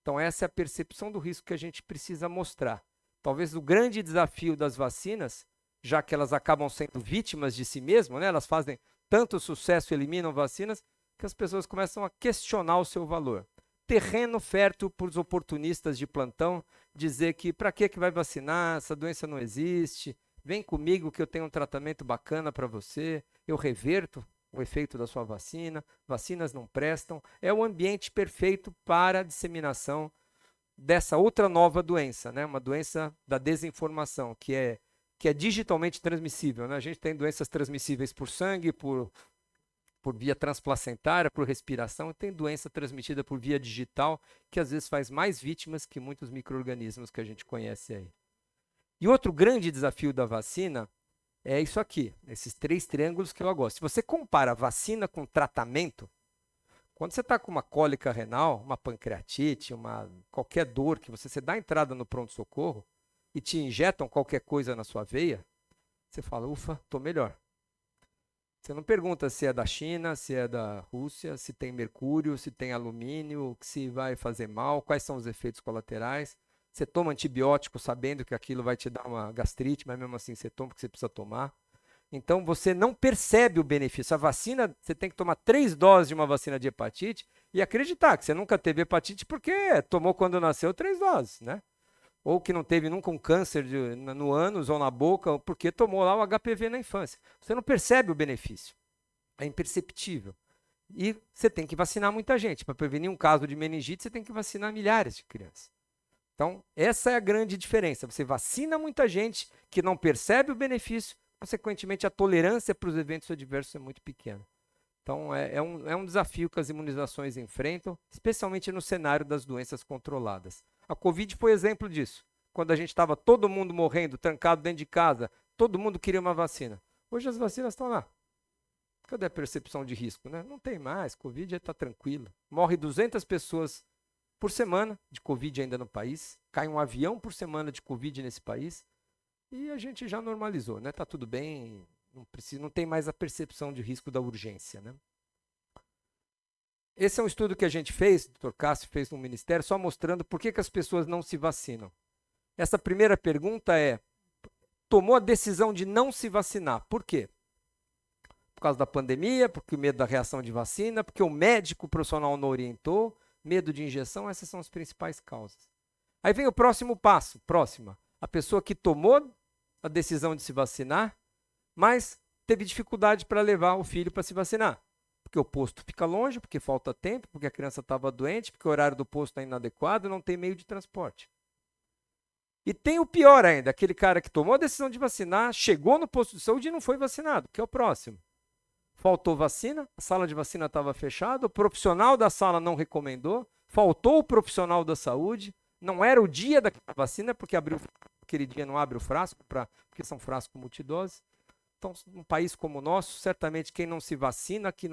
[SPEAKER 1] Então essa é a percepção do risco que a gente precisa mostrar. Talvez o grande desafio das vacinas, já que elas acabam sendo vítimas de si mesmas, né? Elas fazem tanto sucesso e eliminam vacinas, que as pessoas começam a questionar o seu valor. Terreno fértil para os oportunistas de plantão dizer que para que vai vacinar, essa doença não existe, vem comigo que eu tenho um tratamento bacana para você, eu reverto o efeito da sua vacina, vacinas não prestam, é o ambiente perfeito para a disseminação dessa outra nova doença, né? Uma doença da desinformação, que é digitalmente transmissível, né? A gente tem doenças transmissíveis por sangue, por via transplacentária, por respiração, e tem doença transmitida por via digital, que às vezes faz mais vítimas que muitos micro-organismos que a gente conhece aí. E outro grande desafio da vacina é isso aqui, esses 3 triângulos que eu gosto. Se você compara vacina com tratamento, quando você está com uma cólica renal, uma pancreatite, qualquer dor que você dá entrada no pronto-socorro e te injetam qualquer coisa na sua veia, você fala, ufa, estou melhor. Você não pergunta se é da China, se é da Rússia, se tem mercúrio, se tem alumínio, se vai fazer mal, quais são os efeitos colaterais. Você toma antibiótico sabendo que aquilo vai te dar uma gastrite, mas mesmo assim você toma porque você precisa tomar. Então você não percebe o benefício. A vacina, você tem que tomar 3 doses de uma vacina de hepatite e acreditar que você nunca teve hepatite porque tomou quando nasceu 3 doses, né? Ou que não teve nunca um câncer no ânus ou na boca, porque tomou lá o HPV na infância. Você não percebe o benefício. É imperceptível. E você tem que vacinar muita gente. Para prevenir um caso de meningite, você tem que vacinar milhares de crianças. Então, essa é a grande diferença. Você vacina muita gente que não percebe o benefício, consequentemente, a tolerância para os eventos adversos é muito pequena. Então, é um desafio que as imunizações enfrentam, especialmente no cenário das doenças controladas. A Covid foi exemplo disso. Quando a gente estava todo mundo morrendo, trancado dentro de casa, todo mundo queria uma vacina. Hoje as vacinas estão lá. Cadê a percepção de risco, né? Não tem mais, Covid já está tranquilo. Morre 200 pessoas por semana de Covid ainda no país. Cai um avião por semana de Covid nesse país. E a gente já normalizou, né? Tá tudo bem, não tem mais a percepção de risco da urgência, né? Esse é um estudo que a gente fez, o Dr. Cássio fez no Ministério, só mostrando por que as pessoas não se vacinam. Essa primeira pergunta é, tomou a decisão de não se vacinar, por quê? Por causa da pandemia, porque o medo da reação de vacina, porque o médico profissional não orientou, medo de injeção, essas são as principais causas. Aí vem o próximo passo, a pessoa que tomou a decisão de se vacinar, mas teve dificuldade para levar o filho para se vacinar. Porque o posto fica longe, porque falta tempo, porque a criança estava doente, porque o horário do posto é inadequado, não tem meio de transporte. E tem o pior ainda, aquele cara que tomou a decisão de vacinar, chegou no posto de saúde e não foi vacinado, que é o próximo. Faltou vacina, a sala de vacina estava fechada, o profissional da sala não recomendou, faltou o profissional da saúde, não era o dia da vacina, porque aquele dia não abre o frasco, porque são frascos multidose. Então, num país como o nosso, certamente quem não se vacina aqui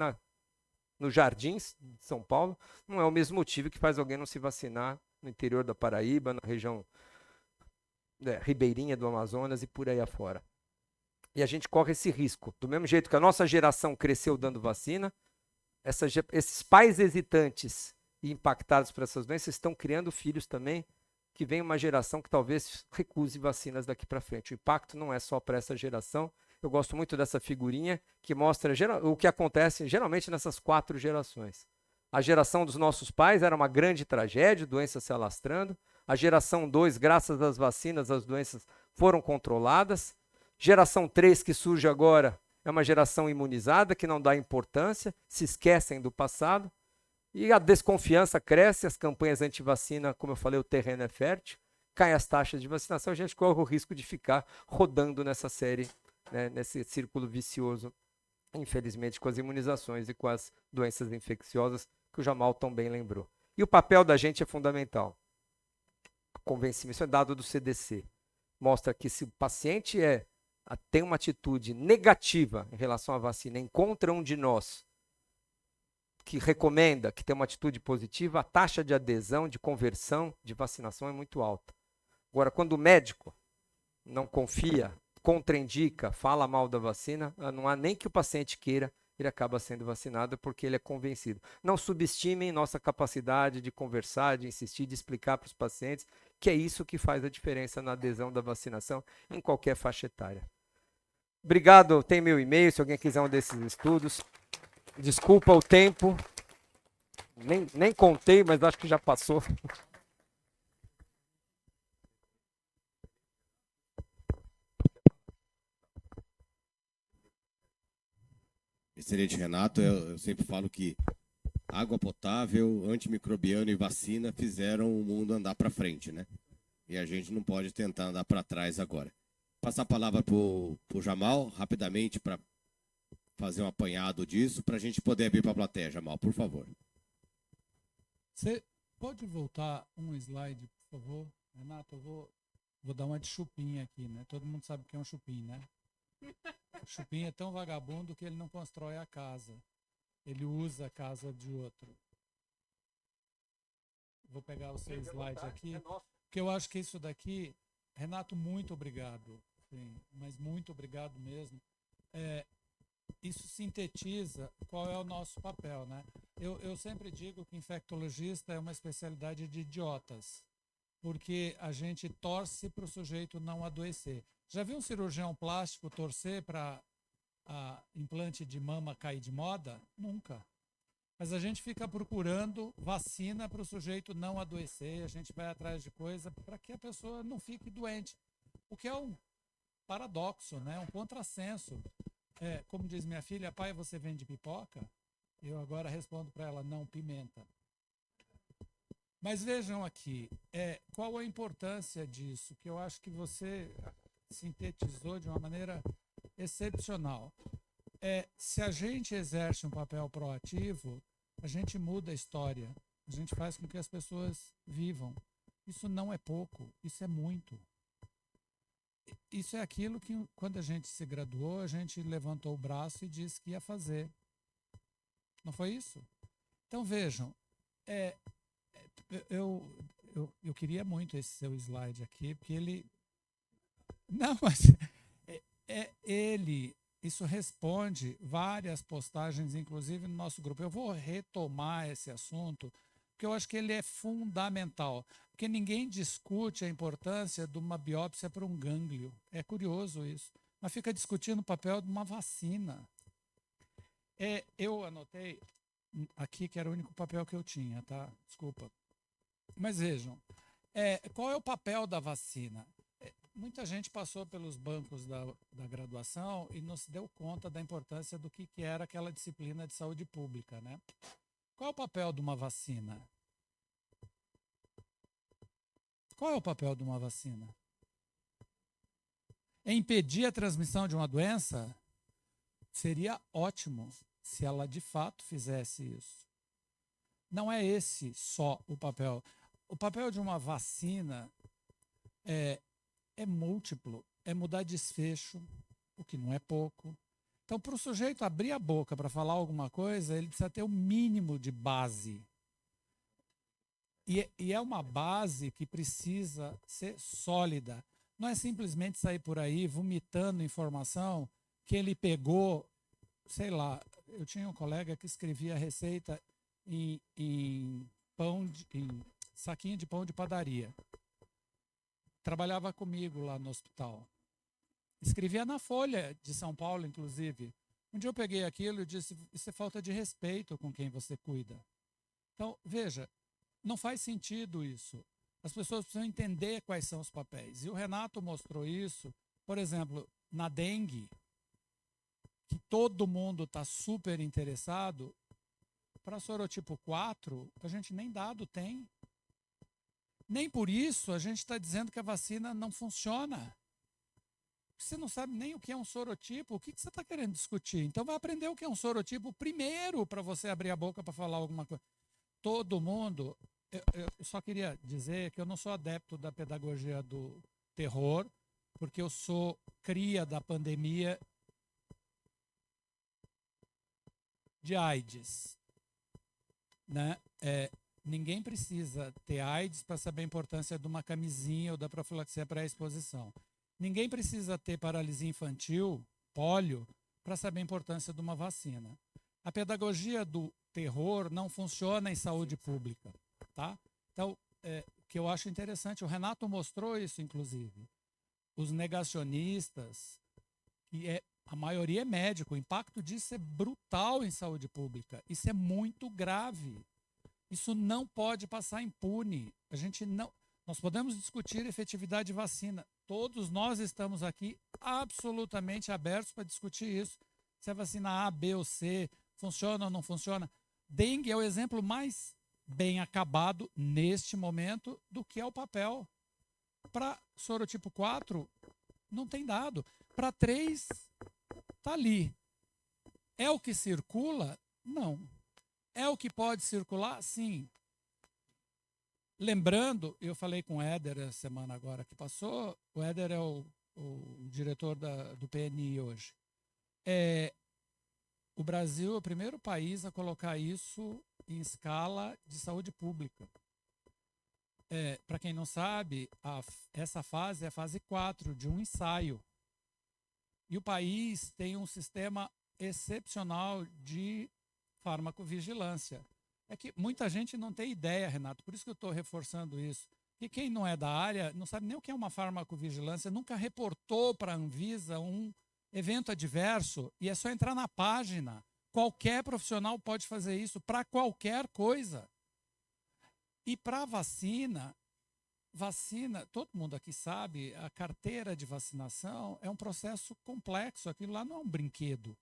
[SPEAKER 1] nos Jardins de São Paulo, não é o mesmo motivo que faz alguém não se vacinar no interior da Paraíba, na região ribeirinha do Amazonas e por aí afora. E a gente corre esse risco. Do mesmo jeito que a nossa geração cresceu dando vacina, esses pais hesitantes e impactados por essas doenças estão criando filhos também, que vem uma geração que talvez recuse vacinas daqui para frente. O impacto não é só para essa geração. Eu gosto muito dessa figurinha que mostra o que acontece geralmente nessas 4 gerações. A geração dos nossos pais era uma grande tragédia, doença se alastrando. A geração 2, graças às vacinas, as doenças foram controladas. Geração 3, que surge agora, é uma geração imunizada, que não dá importância, se esquecem do passado. E a desconfiança cresce, as campanhas anti-vacina, como eu falei, o terreno é fértil. caem as taxas de vacinação, a gente corre o risco de ficar rodando nessa série, né, nesse círculo vicioso, infelizmente, com as imunizações e com as doenças infecciosas, que o Jamal tão bem lembrou. E o papel da gente é fundamental. Convencimento, isso é dado do CDC. Mostra que se o paciente tem uma atitude negativa em relação à vacina, encontra um de nós que recomenda, que tem uma atitude positiva, a taxa de adesão, de conversão, de vacinação é muito alta. Agora, quando o médico não confia, contraindica, fala mal da vacina, não há nem que o paciente queira, ele acaba sendo vacinado porque ele é convencido. Não subestimem nossa capacidade de conversar, de insistir, de explicar para os pacientes que é isso que faz a diferença na adesão da vacinação em qualquer faixa etária. Obrigado, tem meu e-mail, se alguém quiser um desses estudos. Desculpa o tempo, nem contei, mas acho que já passou.
[SPEAKER 2] Excelente, Renato. Eu sempre falo que água potável, antimicrobiano e vacina fizeram o mundo andar para frente, né? E a gente não pode tentar andar para trás agora. Passar a palavra para o Jamal, rapidamente, para fazer um apanhado disso, para a gente poder abrir para a plateia, Jamal, por favor.
[SPEAKER 3] Você pode voltar um slide, por favor? Renato, eu vou dar uma de chupim aqui, né? Todo mundo sabe o que é um chupim, né? O chupim é tão vagabundo que ele não constrói a casa. Ele usa a casa de outro. Vou pegar o seu slide aqui, porque eu acho que isso daqui... Renato, muito obrigado. Sim, mas muito obrigado mesmo. Isso sintetiza qual é o nosso papel, né? Eu sempre digo que infectologista é uma especialidade de idiotas, porque a gente torce para o sujeito não adoecer. Já viu um cirurgião plástico torcer para implante de mama cair de moda? Nunca. Mas a gente fica procurando vacina para o sujeito não adoecer, a gente vai atrás de coisa para que a pessoa não fique doente. O que é um paradoxo, né? Um contrassenso. Como diz minha filha, pai, você vende pipoca? Eu agora respondo para ela, não, pimenta. Mas vejam aqui, qual a importância disso, que eu acho que você sintetizou de uma maneira excepcional. Se a gente exerce um papel proativo, a gente muda a história, a gente faz com que as pessoas vivam. Isso não é pouco, isso é muito. Isso é aquilo que, quando a gente se graduou, a gente levantou o braço e disse que ia fazer. Não foi isso? Então, vejam, eu queria muito esse seu slide aqui, porque ele... Não, mas isso responde várias postagens, inclusive no nosso grupo. Eu vou retomar esse assunto, porque eu acho que ele é fundamental, porque ninguém discute a importância de uma biópsia para um gânglio. É curioso isso. Mas fica discutindo o papel de uma vacina. Eu anotei aqui que era o único papel que eu tinha, tá? Desculpa. Mas vejam, qual é o papel da vacina? Muita gente passou pelos bancos da graduação e não se deu conta da importância do que era aquela disciplina de saúde pública, né? Qual é o papel de uma vacina? Qual é o papel de uma vacina? É impedir a transmissão de uma doença? Seria ótimo se ela de fato fizesse isso. Não é esse só o papel. O papel de uma vacina é múltiplo, é mudar desfecho, o que não é pouco. Então, para o sujeito abrir a boca para falar alguma coisa, ele precisa ter o mínimo de base. E é uma base que precisa ser sólida. Não é simplesmente sair por aí vomitando informação que ele pegou, sei lá. Eu tinha um colega que escrevia receita em saquinho de pão de padaria. Trabalhava comigo lá no hospital. Escrevia na Folha de São Paulo, inclusive. Um dia eu peguei aquilo e disse, isso é falta de respeito com quem você cuida. Então, veja, não faz sentido isso. As pessoas precisam entender quais são os papéis. E o Renato mostrou isso, por exemplo, na dengue, que todo mundo está super interessado. Para sorotipo 4, a gente nem dado tem. Nem por isso a gente está dizendo que a vacina não funciona. Você não sabe nem o que é um sorotipo, o que você está querendo discutir? Então vai aprender o que é um sorotipo primeiro para você abrir a boca para falar alguma coisa. Todo mundo, eu só queria dizer que eu não sou adepto da pedagogia do terror, porque eu sou cria da pandemia de AIDS, né? Ninguém precisa ter AIDS para saber a importância de uma camisinha ou da profilaxia pré-exposição. Ninguém precisa ter paralisia infantil, pólio, para saber a importância de uma vacina. A pedagogia do terror não funciona em saúde pública, tá? Então, que eu acho interessante, o Renato mostrou isso, inclusive. Os negacionistas, a maioria é médico, o impacto disso é brutal em saúde pública. Isso é muito grave. Isso não pode passar impune. Nós podemos discutir efetividade de vacina. Todos nós estamos aqui absolutamente abertos para discutir isso. Se a vacina A, B ou C funciona ou não funciona. Dengue é o exemplo mais bem acabado neste momento do que é o papel. Para sorotipo 4, não tem dado. Para 3, está ali. É o que circula? Não. É o que pode circular? Sim. Lembrando, eu falei com o Éder a semana agora que passou, o Éder é o diretor do PNI hoje. O Brasil é o primeiro país a colocar isso em escala de saúde pública. Para quem não sabe, essa fase é a fase 4 de um ensaio. E o país tem um sistema excepcional de farmacovigilância. É que muita gente não tem ideia, Renato, por isso que eu estou reforçando isso. Que quem não é da área não sabe nem o que é uma farmacovigilância, nunca reportou para a Anvisa um evento adverso, e é só entrar na página. Qualquer profissional pode fazer isso para qualquer coisa. E para vacina, todo mundo aqui sabe, a carteira de vacinação é um processo complexo, aquilo lá não é um brinquedo.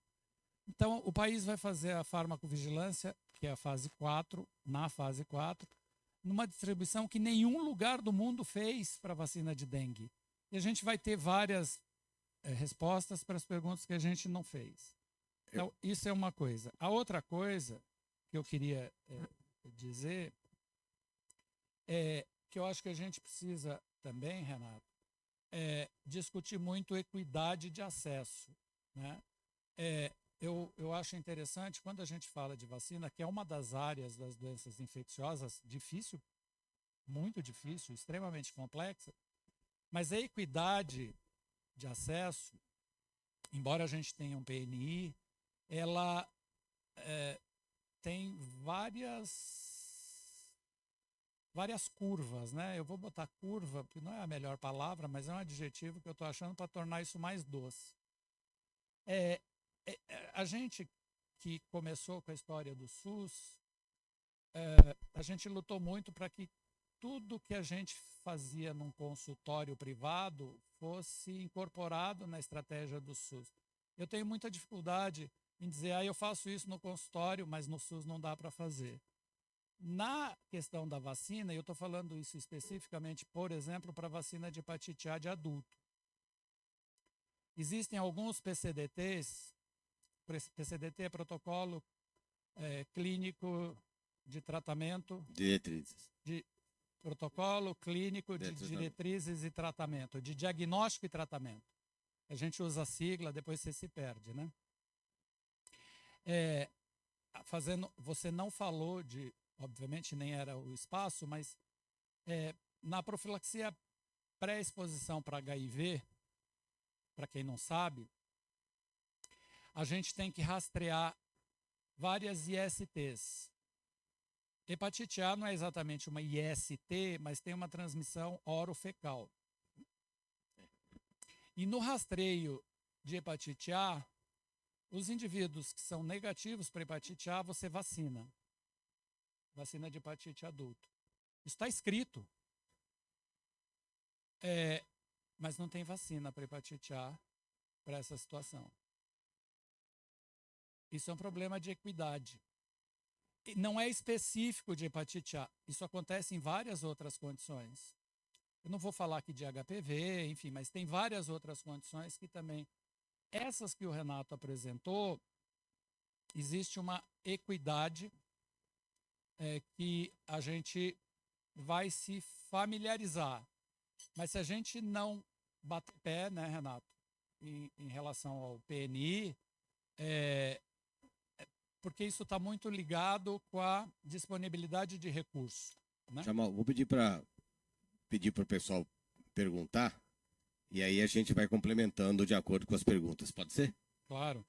[SPEAKER 3] Então, o país vai fazer a farmacovigilância, que é a fase 4, na fase 4, numa distribuição que nenhum lugar do mundo fez para a vacina de dengue. E a gente vai ter várias respostas para as perguntas que a gente não fez. Então, isso é uma coisa. A outra coisa que eu queria dizer é que eu acho que a gente precisa também, Renato, discutir muito equidade de acesso, né? Eu acho interessante, quando a gente fala de vacina, que é uma das áreas das doenças infecciosas, difícil, muito difícil, extremamente complexa, mas a equidade de acesso, embora a gente tenha um PNI, ela tem várias curvas, né? Eu vou botar curva, porque não é a melhor palavra, mas é um adjetivo que eu estou achando para tornar isso mais doce. A gente que começou com a história do SUS, a gente lutou muito para que tudo que a gente fazia num consultório privado fosse incorporado na estratégia do SUS. Eu tenho muita dificuldade em dizer, eu faço isso no consultório, mas no SUS não dá para fazer. Na questão da vacina, eu estou falando isso especificamente, por exemplo, para a vacina de hepatite A de adulto. Existem alguns PCDTs, PCDT é protocolo clínico de tratamento.
[SPEAKER 2] Diretrizes.
[SPEAKER 3] Protocolo clínico de diretrizes e tratamento, de diagnóstico e tratamento. A gente usa a sigla, depois você se perde, né? Você não falou de, obviamente nem era o espaço, mas na profilaxia pré-exposição para HIV, para quem não sabe, a gente tem que rastrear várias ISTs. Hepatite A não é exatamente uma IST, mas tem uma transmissão orofecal. E no rastreio de hepatite A, os indivíduos que são negativos para hepatite A, você vacina. Vacina de hepatite adulto. Isso está escrito. Mas não tem vacina para hepatite A para essa situação. Isso é um problema de equidade. não é específico de hepatite A. Isso acontece em várias outras condições. Eu não vou falar aqui de HPV, enfim, mas tem várias outras condições que também, essas que o Renato apresentou, existe uma equidade que a gente vai se familiarizar. Mas se a gente não bater pé, né, Renato, em relação ao PNI, porque isso está muito ligado com a disponibilidade de recursos. Né?
[SPEAKER 2] Jamal, vou pedir para o pessoal perguntar, e aí a gente vai complementando de acordo com as perguntas, pode ser?
[SPEAKER 3] Claro.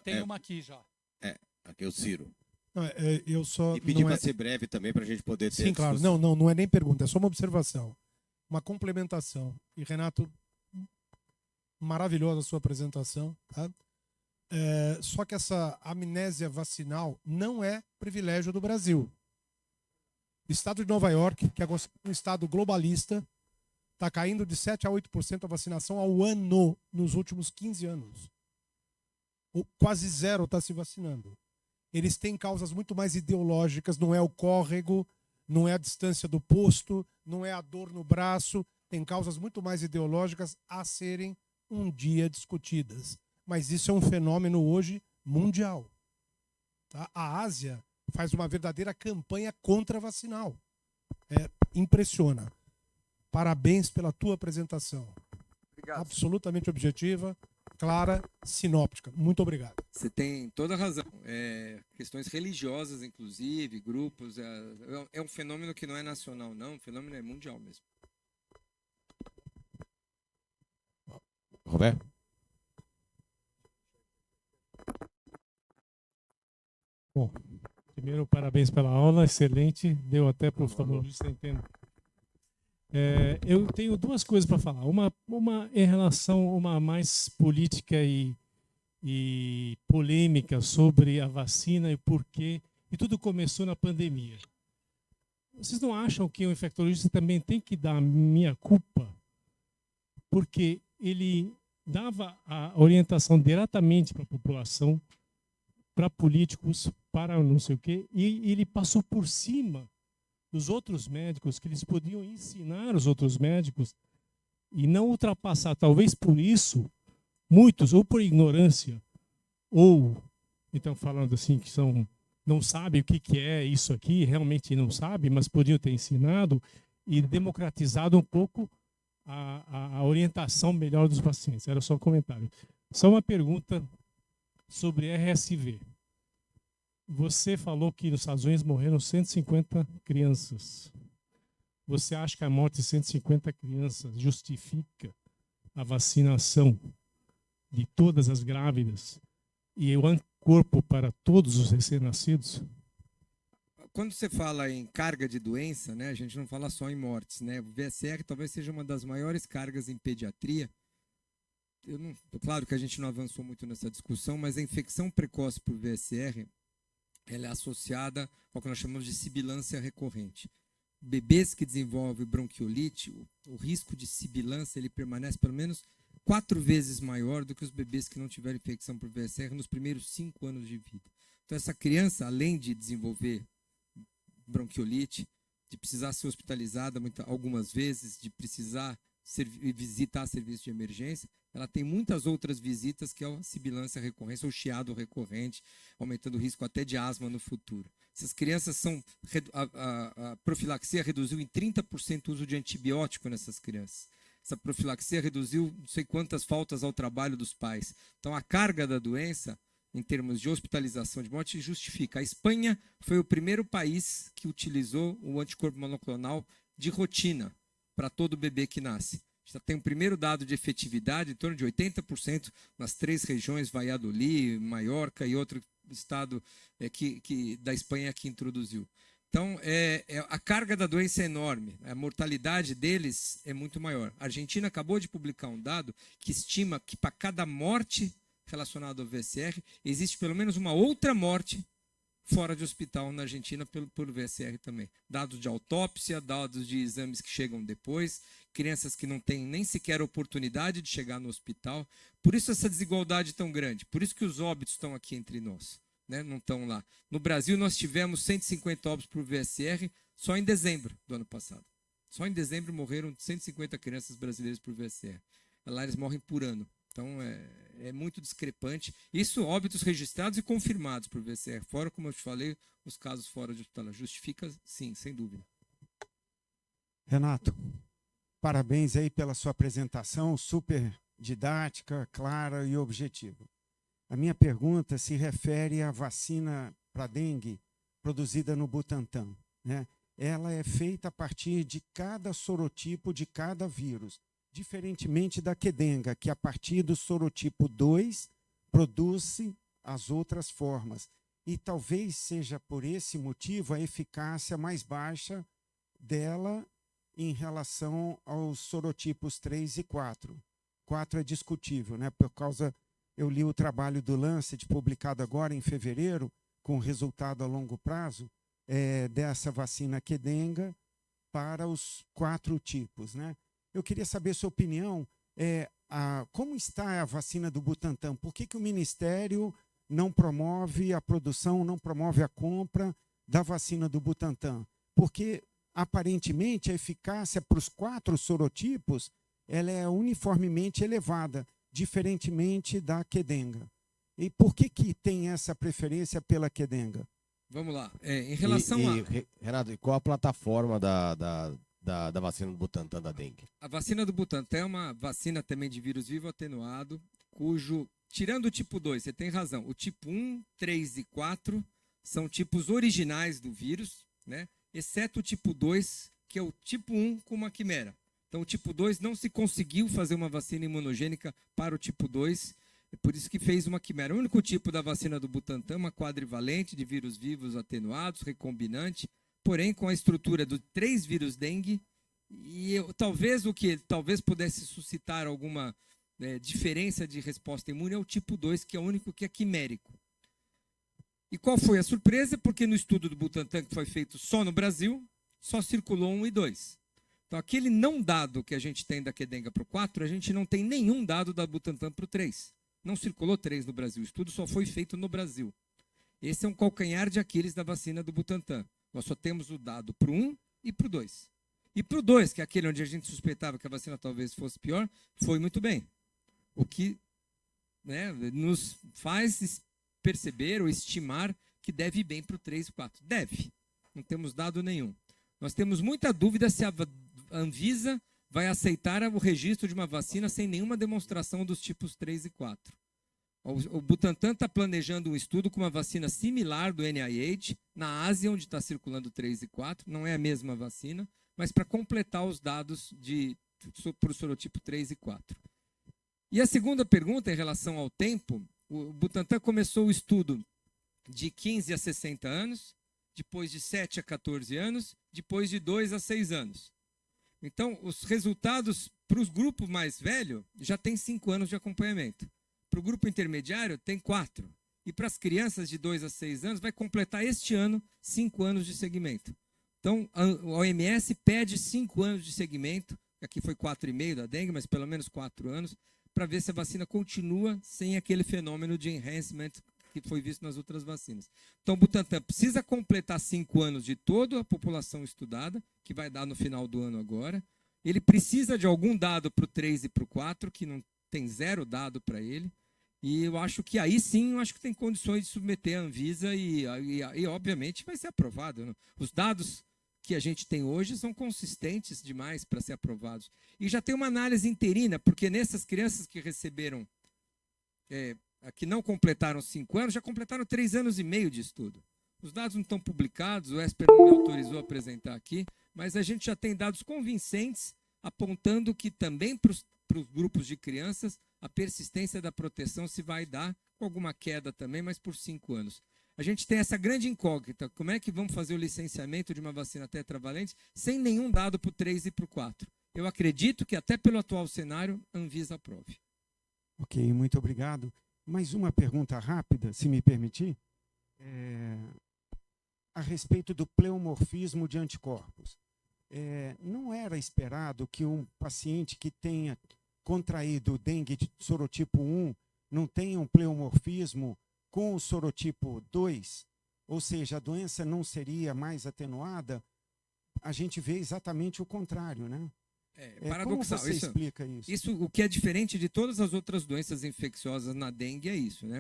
[SPEAKER 3] Tem uma aqui já.
[SPEAKER 2] Aqui é o Ciro.
[SPEAKER 4] Eu só
[SPEAKER 2] E pedir
[SPEAKER 4] não
[SPEAKER 2] para
[SPEAKER 4] é...
[SPEAKER 2] ser breve também, para a gente poder ter
[SPEAKER 4] Sim, claro. Não é nem pergunta, é só uma observação. Uma complementação. E, Renato, maravilhosa a sua apresentação. Tá? Só que essa amnésia vacinal não é privilégio do Brasil. O estado de Nova York, que é um estado globalista, está caindo de 7% a 8% a vacinação ao ano nos últimos 15 anos. Quase zero está se vacinando. Eles têm causas muito mais ideológicas, não é o córrego, não é a distância do posto, não é a dor no braço, tem causas muito mais ideológicas a serem um dia discutidas. Mas isso é um fenômeno hoje mundial. Tá? A Ásia faz uma verdadeira campanha contra-vacinal. Impressiona. Parabéns pela tua apresentação.
[SPEAKER 1] Obrigado.
[SPEAKER 4] Absolutamente objetiva, clara, sinóptica. Muito obrigado.
[SPEAKER 1] Você tem toda a razão. Questões religiosas, inclusive, grupos. É um fenômeno que não é nacional, não. O fenômeno é mundial mesmo.
[SPEAKER 2] Roberto?
[SPEAKER 5] Bom, primeiro, parabéns pela aula, excelente. Deu até para o oftalmologista entender. Eu tenho duas coisas para falar. Uma em relação, uma mais política e polêmica sobre a vacina e porquê. E tudo começou na pandemia. Vocês não acham que o infectologista também tem que dar a minha culpa? Porque ele dava a orientação diretamente para a população, para políticos, para não sei o quê, e ele passou por cima dos outros médicos, que eles podiam ensinar os outros médicos e não ultrapassar. Talvez por isso, muitos, ou por ignorância, ou, então falando assim, que não sabem o que é isso aqui, realmente não sabem, mas podiam ter ensinado e democratizado um pouco a orientação melhor dos pacientes. Era só um comentário. Só uma pergunta sobre RSV. Você falou que nos Estados Unidos morreram 150 crianças. Você acha que a morte de 150 crianças justifica a vacinação de todas as grávidas e o anticorpo para todos os recém-nascidos?
[SPEAKER 1] Quando você fala em carga de doença, né, a gente não fala só em mortes, né? O VSR talvez seja uma das maiores cargas em pediatria. Claro que a gente não avançou muito nessa discussão, mas a infecção precoce por VSR ela é associada ao que nós chamamos de sibilância recorrente. Bebês que desenvolvem bronquiolite, o risco de sibilância ele permanece pelo menos 4 vezes maior do que os bebês que não tiveram infecção por VSR nos primeiros 5 anos de vida. Então essa criança, além de desenvolver bronquiolite, de precisar ser hospitalizada algumas vezes, de precisar visitar serviço de emergência, ela tem muitas outras visitas que é a sibilância recorrente, ou chiado recorrente, aumentando o risco até de asma no futuro. Essas crianças são... A profilaxia reduziu em 30% o uso de antibiótico nessas crianças. Essa profilaxia reduziu não sei quantas faltas ao trabalho dos pais. Então a carga da doença, em termos de hospitalização de morte, justifica. A Espanha foi o primeiro país que utilizou o anticorpo monoclonal de rotina para todo bebê que nasce. Já tem o primeiro dado de efetividade, em torno de 80% nas 3 regiões, Valladolid, Maiorca e outro estado da Espanha que introduziu. Então, a carga da doença é enorme, a mortalidade deles é muito maior. A Argentina acabou de publicar um dado que estima que para cada morte relacionada ao VSR, existe pelo menos uma outra morte fora de hospital na Argentina por VSR também. Dados de autópsia, dados de exames que chegam depois, crianças que não têm nem sequer oportunidade de chegar no hospital. Por isso essa desigualdade tão grande, por isso que os óbitos estão aqui entre nós. né, não estão lá. No Brasil, nós tivemos 150 óbitos por VSR só em dezembro do ano passado. Só em dezembro morreram 150 crianças brasileiras por VSR. Lá eles morrem por ano. Então, é muito discrepante. Isso, óbitos registrados e confirmados por VSR. Fora, como eu te falei, os casos fora de hospital. Justifica, sim, sem dúvida.
[SPEAKER 6] Renato, parabéns aí pela sua apresentação, super didática, clara e objetiva. A minha pergunta se refere à vacina para dengue produzida no Butantan, né? Ela é feita a partir de cada sorotipo de cada vírus, diferentemente da quedenga, que a partir do sorotipo 2 produz as outras formas. E talvez seja por esse motivo a eficácia mais baixa dela em relação aos sorotipos 3 e 4. 4 é discutível, né? Por causa, eu li o trabalho do Lancet, publicado agora em fevereiro, com resultado a longo prazo, dessa vacina quedenga para os 4 tipos, né? Eu queria saber sua opinião, como está a vacina do Butantan? Por que o Ministério não promove a produção, não promove a compra da vacina do Butantan? Porque, aparentemente, a eficácia para os 4 sorotipos ela é uniformemente elevada, diferentemente da quedenga. E por que tem essa preferência pela quedenga?
[SPEAKER 1] Vamos lá. Em relação
[SPEAKER 2] Renato, e qual a plataforma da vacina do Butantan da dengue?
[SPEAKER 1] A vacina do Butantan é uma vacina também de vírus vivo atenuado, cujo, tirando o tipo 2, você tem razão, o tipo 1, 3 e 4 são tipos originais do vírus, né? Exceto o tipo 2, que é o tipo 1 com uma quimera. Então, o tipo 2 não se conseguiu fazer uma vacina imunogênica para o tipo 2, é por isso que fez uma quimera. O único tipo da vacina do Butantan é uma quadrivalente de vírus vivos atenuados, recombinante, porém com a estrutura dos 3 vírus dengue, e talvez o que talvez pudesse suscitar alguma diferença de resposta imune é o tipo 2, que é o único que é quimérico. E qual foi a surpresa? Porque no estudo do Butantan, que foi feito só no Brasil, só circulou 1 e 2. Então, aquele não dado que a gente tem da quedenga para o 4, a gente não tem nenhum dado da Butantan para o 3. Não circulou 3 no Brasil. O estudo só foi feito no Brasil. Esse é um calcanhar de Aquiles da vacina do Butantan. Nós só temos o dado para o 1 e para o 2. E para o 2, que é aquele onde a gente suspeitava que a vacina talvez fosse pior, foi muito bem. O que, né, nos faz perceber ou estimar que deve ir bem para o 3 e 4. Deve. Não temos dado nenhum. Nós temos muita dúvida se a Anvisa vai aceitar o registro de uma vacina sem nenhuma demonstração dos tipos 3 e 4. O Butantan está planejando um estudo com uma vacina similar do NIH, na Ásia, onde está circulando 3 e 4, não é a mesma vacina, mas para completar os dados para o sorotipo 3 e 4. E a segunda pergunta, em relação ao tempo, o Butantan começou o estudo de 15 a 60 anos, depois de 7 a 14 anos, depois de 2 a 6 anos. Então, os resultados para os grupos mais velhos já tem 5 anos de acompanhamento. Para o grupo intermediário, tem 4. E para as crianças de 2 a 6 anos, vai completar este ano 5 anos de segmento. Então, a OMS pede 5 anos de segmento, aqui foi 4,5 da dengue, mas pelo menos 4 anos, para ver se a vacina continua sem aquele fenômeno de enhancement que foi visto nas outras vacinas. Então, o Butantan precisa completar 5 anos de toda a população estudada, que vai dar no final do ano agora. Ele precisa de algum dado para o 3 e para o 4, que não tem 0 dado para ele. E eu acho que aí sim, eu acho que tem condições de submeter a Anvisa e obviamente, vai ser aprovado, né? Os dados que a gente tem hoje são consistentes demais para ser aprovados. E já tem uma análise interina, porque nessas crianças que receberam, que não completaram 5 anos, já completaram 3 anos e meio de estudo. Os dados não estão publicados, o Esper não me autorizou a apresentar aqui, mas a gente já tem dados convincentes apontando que também para os grupos de crianças a persistência da proteção se vai dar, com alguma queda também, mas por 5 anos. A gente tem essa grande incógnita, como é que vamos fazer o licenciamento de uma vacina tetravalente sem nenhum dado para o 3 e para o 4? Eu acredito que até pelo atual cenário, a Anvisa aprove.
[SPEAKER 6] Ok, muito obrigado. Mais uma pergunta rápida, se me permitir, a respeito do pleomorfismo de anticorpos. Não era esperado que um paciente que tenha contraído dengue de sorotipo 1 não tenha um pleomorfismo com o sorotipo 2, ou seja, a doença não seria mais atenuada, a gente vê exatamente o contrário, né?
[SPEAKER 7] Paradoxal.
[SPEAKER 6] Como você explica isso?
[SPEAKER 7] Isso, o que é diferente de todas as outras doenças infecciosas na dengue é isso, né?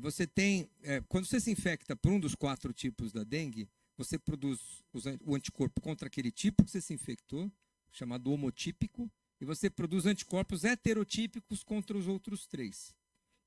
[SPEAKER 7] Você tem, quando você se infecta por um dos 4 tipos da dengue, você produz o anticorpo contra aquele tipo que você se infectou, chamado homotípico, e você produz anticorpos heterotípicos contra os outros 3.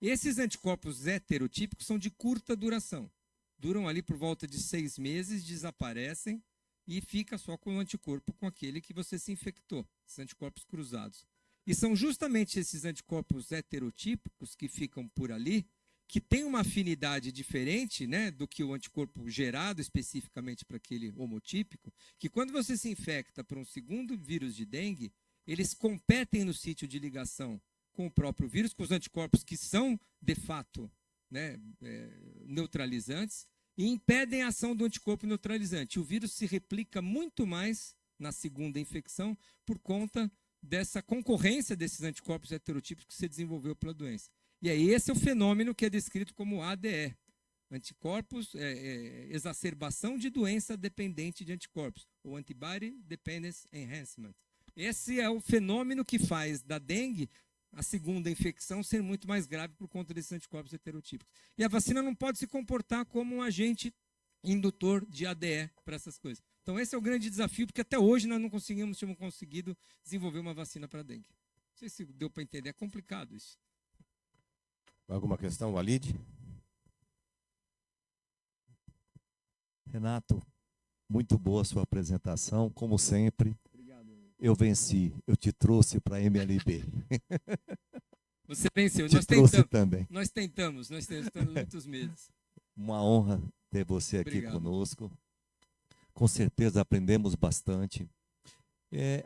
[SPEAKER 7] Esses anticorpos heterotípicos são de curta duração. Duram ali por volta de 6 meses, desaparecem e fica só com o anticorpo com aquele que você se infectou, esses anticorpos cruzados. E são justamente esses anticorpos heterotípicos que ficam por ali, que têm uma afinidade diferente, né, do que o anticorpo gerado especificamente para aquele homotípico, que quando você se infecta por um segundo vírus de dengue, eles competem no sítio de ligação com o próprio vírus, com os anticorpos que são, de fato, né, neutralizantes, e impedem a ação do anticorpo neutralizante. O vírus se replica muito mais na segunda infecção por conta dessa concorrência desses anticorpos heterotípicos que se desenvolveu pela doença. E aí esse é o fenômeno que é descrito como ADE, anticorpos, exacerbação de doença dependente de anticorpos, ou Antibody Dependence Enhancement. Esse é o fenômeno que faz da dengue a segunda infecção ser muito mais grave por conta desses anticorpos heterotípicos. E a vacina não pode se comportar como um agente indutor de ADE para essas coisas. Então esse é o grande desafio, porque até hoje nós não tínhamos conseguido desenvolver uma vacina para dengue. Não sei se deu para entender, é complicado isso.
[SPEAKER 2] Alguma questão, Walid?
[SPEAKER 8] Renato, muito boa a sua apresentação, como sempre.
[SPEAKER 7] Obrigado.
[SPEAKER 8] Eu venci, eu te trouxe para a MLB.
[SPEAKER 7] Você venceu, nós tentamos muitos meses.
[SPEAKER 8] Uma honra ter você aqui conosco. Com certeza aprendemos bastante.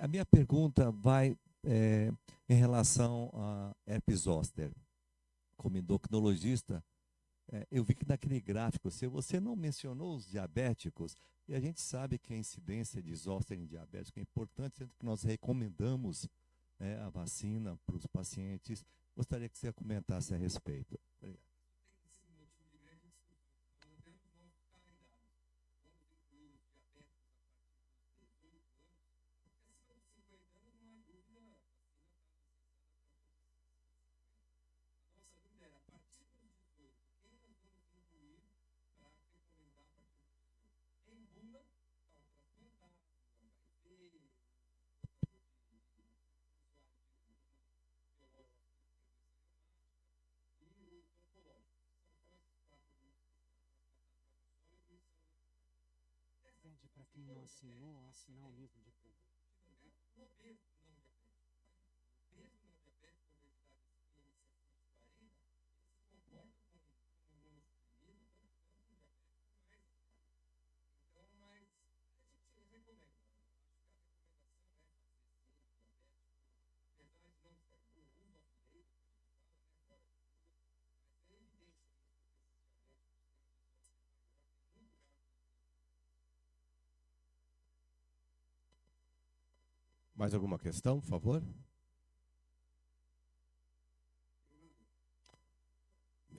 [SPEAKER 8] A minha pergunta vai em relação a herpes zoster. Como endocrinologista, eu vi que naquele gráfico você não mencionou os diabéticos, e a gente sabe que a incidência de zoster em diabético é importante, sendo que nós recomendamos a vacina para os pacientes. Gostaria que você comentasse a respeito. Obrigado.
[SPEAKER 6] Pede para quem não assinou, assinar o livro de tudo.
[SPEAKER 2] Mais alguma questão, por favor?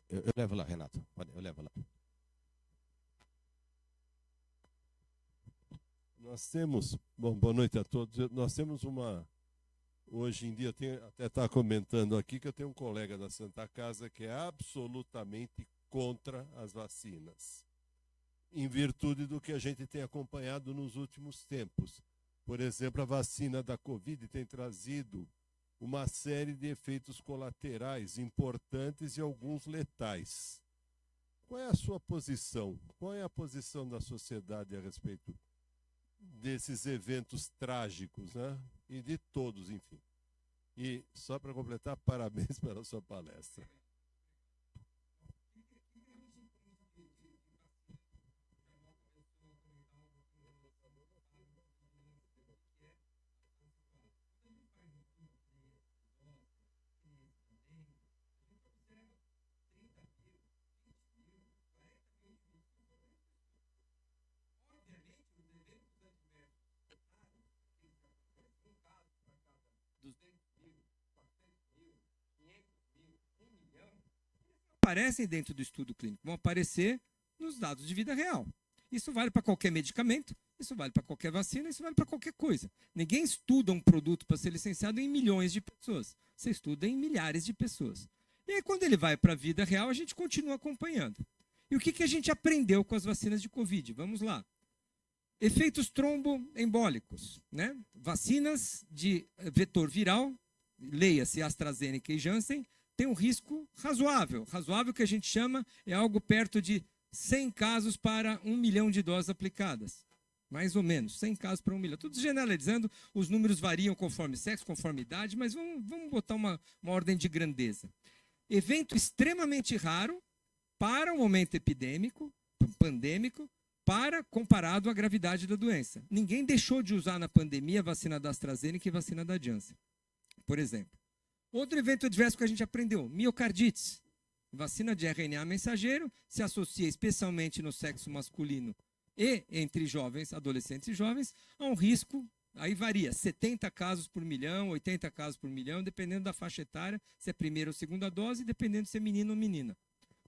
[SPEAKER 2] Eu levo lá, Renato. Eu levo lá.
[SPEAKER 9] Nós temos, boa noite a todos. Nós temos hoje em dia, até estava comentando aqui que eu tenho um colega da Santa Casa que é absolutamente contra as vacinas, em virtude do que a gente tem acompanhado nos últimos tempos. Por exemplo, a vacina da Covid tem trazido uma série de efeitos colaterais importantes e alguns letais. Qual é a sua posição? Qual é a posição da sociedade a respeito desses eventos trágicos, né? E de todos, enfim. E, só para completar, parabéns pela sua palestra.
[SPEAKER 7] aparecem dentro do estudo clínico, vão aparecer nos dados de vida real. Isso vale para qualquer medicamento, isso vale para qualquer vacina, isso vale para qualquer coisa. Ninguém estuda um produto para ser licenciado em milhões de pessoas. Você estuda em milhares de pessoas. E aí, quando ele vai para a vida real, a gente continua acompanhando. E o que a gente aprendeu com as vacinas de Covid? Vamos lá. Efeitos tromboembólicos, né? Vacinas de vetor viral, leia-se AstraZeneca e Janssen, tem um risco razoável. Razoável que a gente chama é algo perto de 100 casos para 1 milhão de doses aplicadas. Mais ou menos, 100 casos para 1 milhão. Tudo generalizando, os números variam conforme sexo, conforme idade, mas vamos botar uma ordem de grandeza. Evento extremamente raro para o momento epidêmico, pandêmico, comparado à gravidade da doença. Ninguém deixou de usar na pandemia a vacina da AstraZeneca e a vacina da Janssen, por exemplo. Outro evento adverso que a gente aprendeu, miocardites. Vacina de RNA mensageiro se associa especialmente no sexo masculino e entre jovens, adolescentes e jovens, a um risco, aí varia, 70 casos por milhão, 80 casos por milhão, dependendo da faixa etária, se é primeira ou segunda dose, dependendo se é menino ou menina.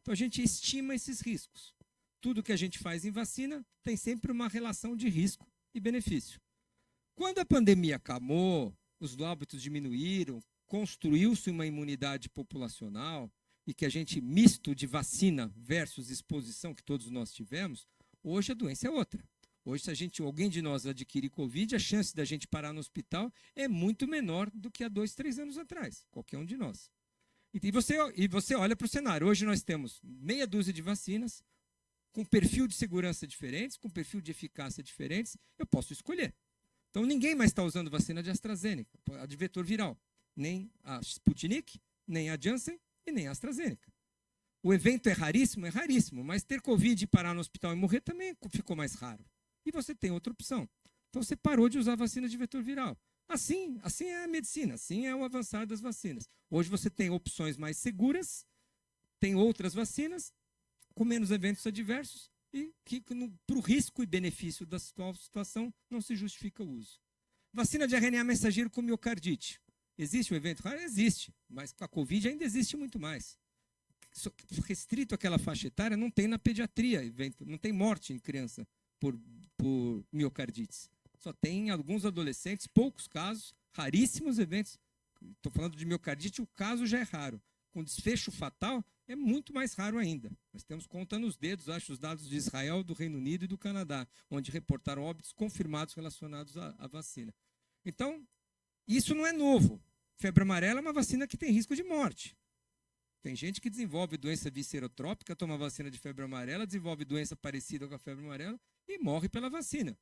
[SPEAKER 7] Então a gente estima esses riscos. Tudo que a gente faz em vacina tem sempre uma relação de risco e benefício. Quando a pandemia acabou, os óbitos diminuíram, construiu-se uma imunidade populacional e que a gente, misto de vacina versus exposição que todos nós tivemos, hoje a doença é outra. Hoje, se alguém de nós adquirir Covid, a chance da gente parar no hospital é muito menor do que há 2, 3 anos atrás, qualquer um de nós. E você olha para o cenário. Hoje nós temos meia dúzia de vacinas, com perfil de segurança diferentes, com perfil de eficácia diferentes, eu posso escolher. Então, ninguém mais está usando vacina de AstraZeneca, a de vetor viral. Nem a Sputnik, nem a Janssen e nem a AstraZeneca. O evento é raríssimo, mas ter Covid e parar no hospital e morrer também ficou mais raro. E você tem outra opção. Então você parou de usar a vacina de vetor viral. Assim é a medicina, assim é o avançar das vacinas. Hoje você tem opções mais seguras, tem outras vacinas com menos eventos adversos e que para o risco e benefício da situação não se justifica o uso. Vacina de RNA mensageiro com miocardite. Existe um evento raro? Existe, mas com a Covid ainda existe muito mais. Restrito àquela faixa etária, não tem na pediatria evento, não tem morte em criança por miocardites. Só tem em alguns adolescentes, poucos casos, raríssimos eventos. Estou falando de miocardite, o caso já é raro. Com desfecho fatal, é muito mais raro ainda. Nós temos contando os dedos, acho, os dados de Israel, do Reino Unido e do Canadá, onde reportaram óbitos confirmados relacionados à vacina. Então, isso não é novo. Febre amarela é uma vacina que tem risco de morte. Tem gente que desenvolve doença viscerotrópica, toma vacina de febre amarela, desenvolve doença parecida com a febre amarela e morre pela vacina.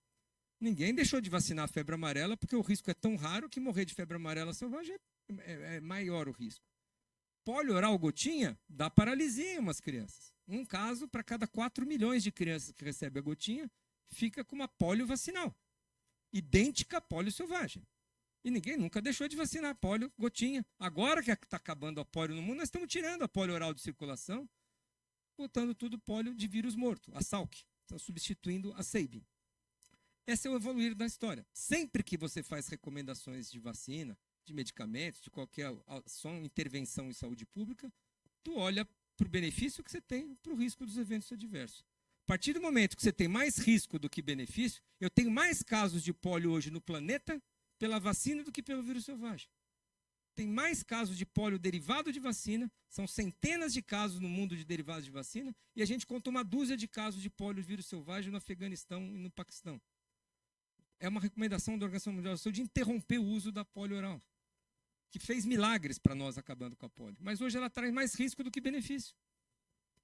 [SPEAKER 7] Ninguém deixou de vacinar a febre amarela porque o risco é tão raro que morrer de febre amarela selvagem é maior o risco. Pólio oral gotinha dá paralisia em umas crianças. Um caso para cada 4 milhões de crianças que recebem a gotinha fica com uma pólio vacinal, idêntica a pólio selvagem. E ninguém nunca deixou de vacinar a pólio gotinha. Agora que está acabando a pólio no mundo, nós estamos tirando a pólio oral de circulação, botando tudo pólio de vírus morto, a Salk, está substituindo a Sabin. Esse é o evoluir da história. Sempre que você faz recomendações de vacina, de medicamentos, de qualquer ação, intervenção em saúde pública, tu olha para o benefício que você tem, para o risco dos eventos adversos. A partir do momento que você tem mais risco do que benefício, eu tenho mais casos de pólio hoje no planeta pela vacina do que pelo vírus selvagem. Tem mais casos de pólio derivado de vacina, são centenas de casos no mundo de derivados de vacina, e a gente conta uma dúzia de casos de pólio de vírus selvagem no Afeganistão e no Paquistão. É uma recomendação da Organização Mundial da Saúde de interromper o uso da pólio oral, que fez milagres para nós acabando com a pólio. Mas hoje ela traz mais risco do que benefício.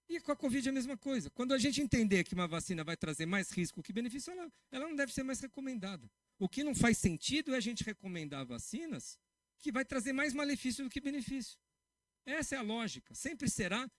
[SPEAKER 7] E com a Covid é a mesma coisa. Quando a gente entender que uma vacina vai trazer mais risco que benefício, ela não deve ser mais recomendada. O que não faz sentido é a gente recomendar vacinas que vai trazer mais malefício do que benefício. Essa é a lógica. Sempre será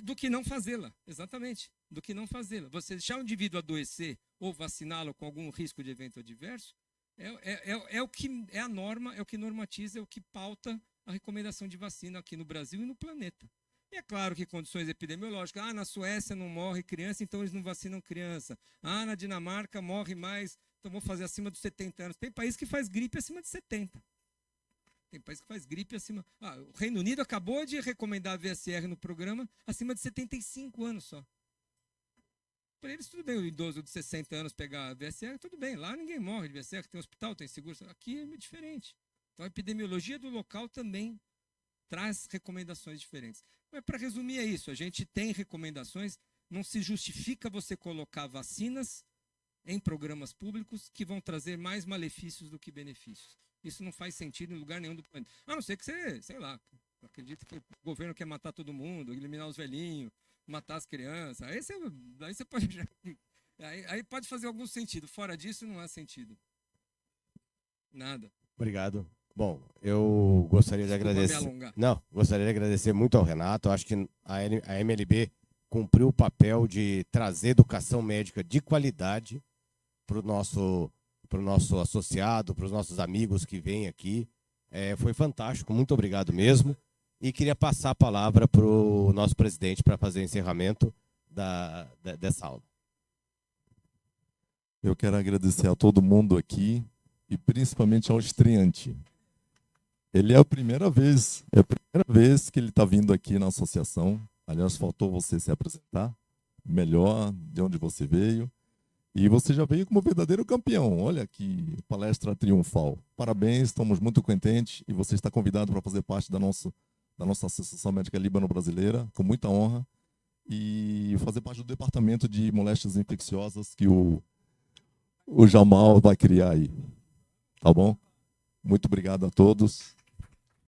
[SPEAKER 7] do que não fazê-la. Exatamente. Do que não fazê-la. Você deixar o indivíduo adoecer ou vaciná-lo com algum risco de evento adverso é o que é a norma, é o que normatiza, é o que pauta a recomendação de vacina aqui no Brasil e no planeta. E é claro que condições epidemiológicas, na Suécia não morre criança, então eles não vacinam criança. Na Dinamarca morre mais, então vou fazer acima dos 70 anos. Tem país que faz gripe acima de 70. Tem país que faz gripe acima. O Reino Unido acabou de recomendar a VSR no programa acima de 75 anos só. Para eles, tudo bem, o idoso de 60 anos pegar a VSR, tudo bem. Lá ninguém morre de VSR, tem hospital, tem seguro. Aqui é diferente. Então a epidemiologia do local também traz recomendações diferentes. Mas para resumir é isso, a gente tem recomendações, não se justifica você colocar vacinas em programas públicos que vão trazer mais malefícios do que benefícios. Isso não faz sentido em lugar nenhum do planeta. A não ser que você, sei lá, acredita que o governo quer matar todo mundo, eliminar os velhinhos, matar as crianças. Aí você pode... Aí pode fazer algum sentido. Fora disso, não há sentido. Nada.
[SPEAKER 2] Obrigado. Bom, eu gostaria de agradecer. Não, gostaria de agradecer muito ao Renato. Eu acho que a MLB cumpriu o papel de trazer educação médica de qualidade para o nosso associado, para os nossos amigos que vêm aqui. Foi fantástico, muito obrigado mesmo. E queria passar a palavra para o nosso presidente para fazer o encerramento dessa aula.
[SPEAKER 10] Eu quero agradecer a todo mundo aqui e principalmente ao estreante. Ele é a primeira vez que ele está vindo aqui na associação. Aliás, faltou você se apresentar melhor, de onde você veio. E você já veio como verdadeiro campeão. Olha que palestra triunfal. Parabéns, estamos muito contentes. E você está convidado para fazer parte da nossa Associação Médica Líbano-Brasileira, com muita honra. E fazer parte do departamento de moléstias infecciosas que o Jamal vai criar aí. Tá bom? Muito obrigado a todos.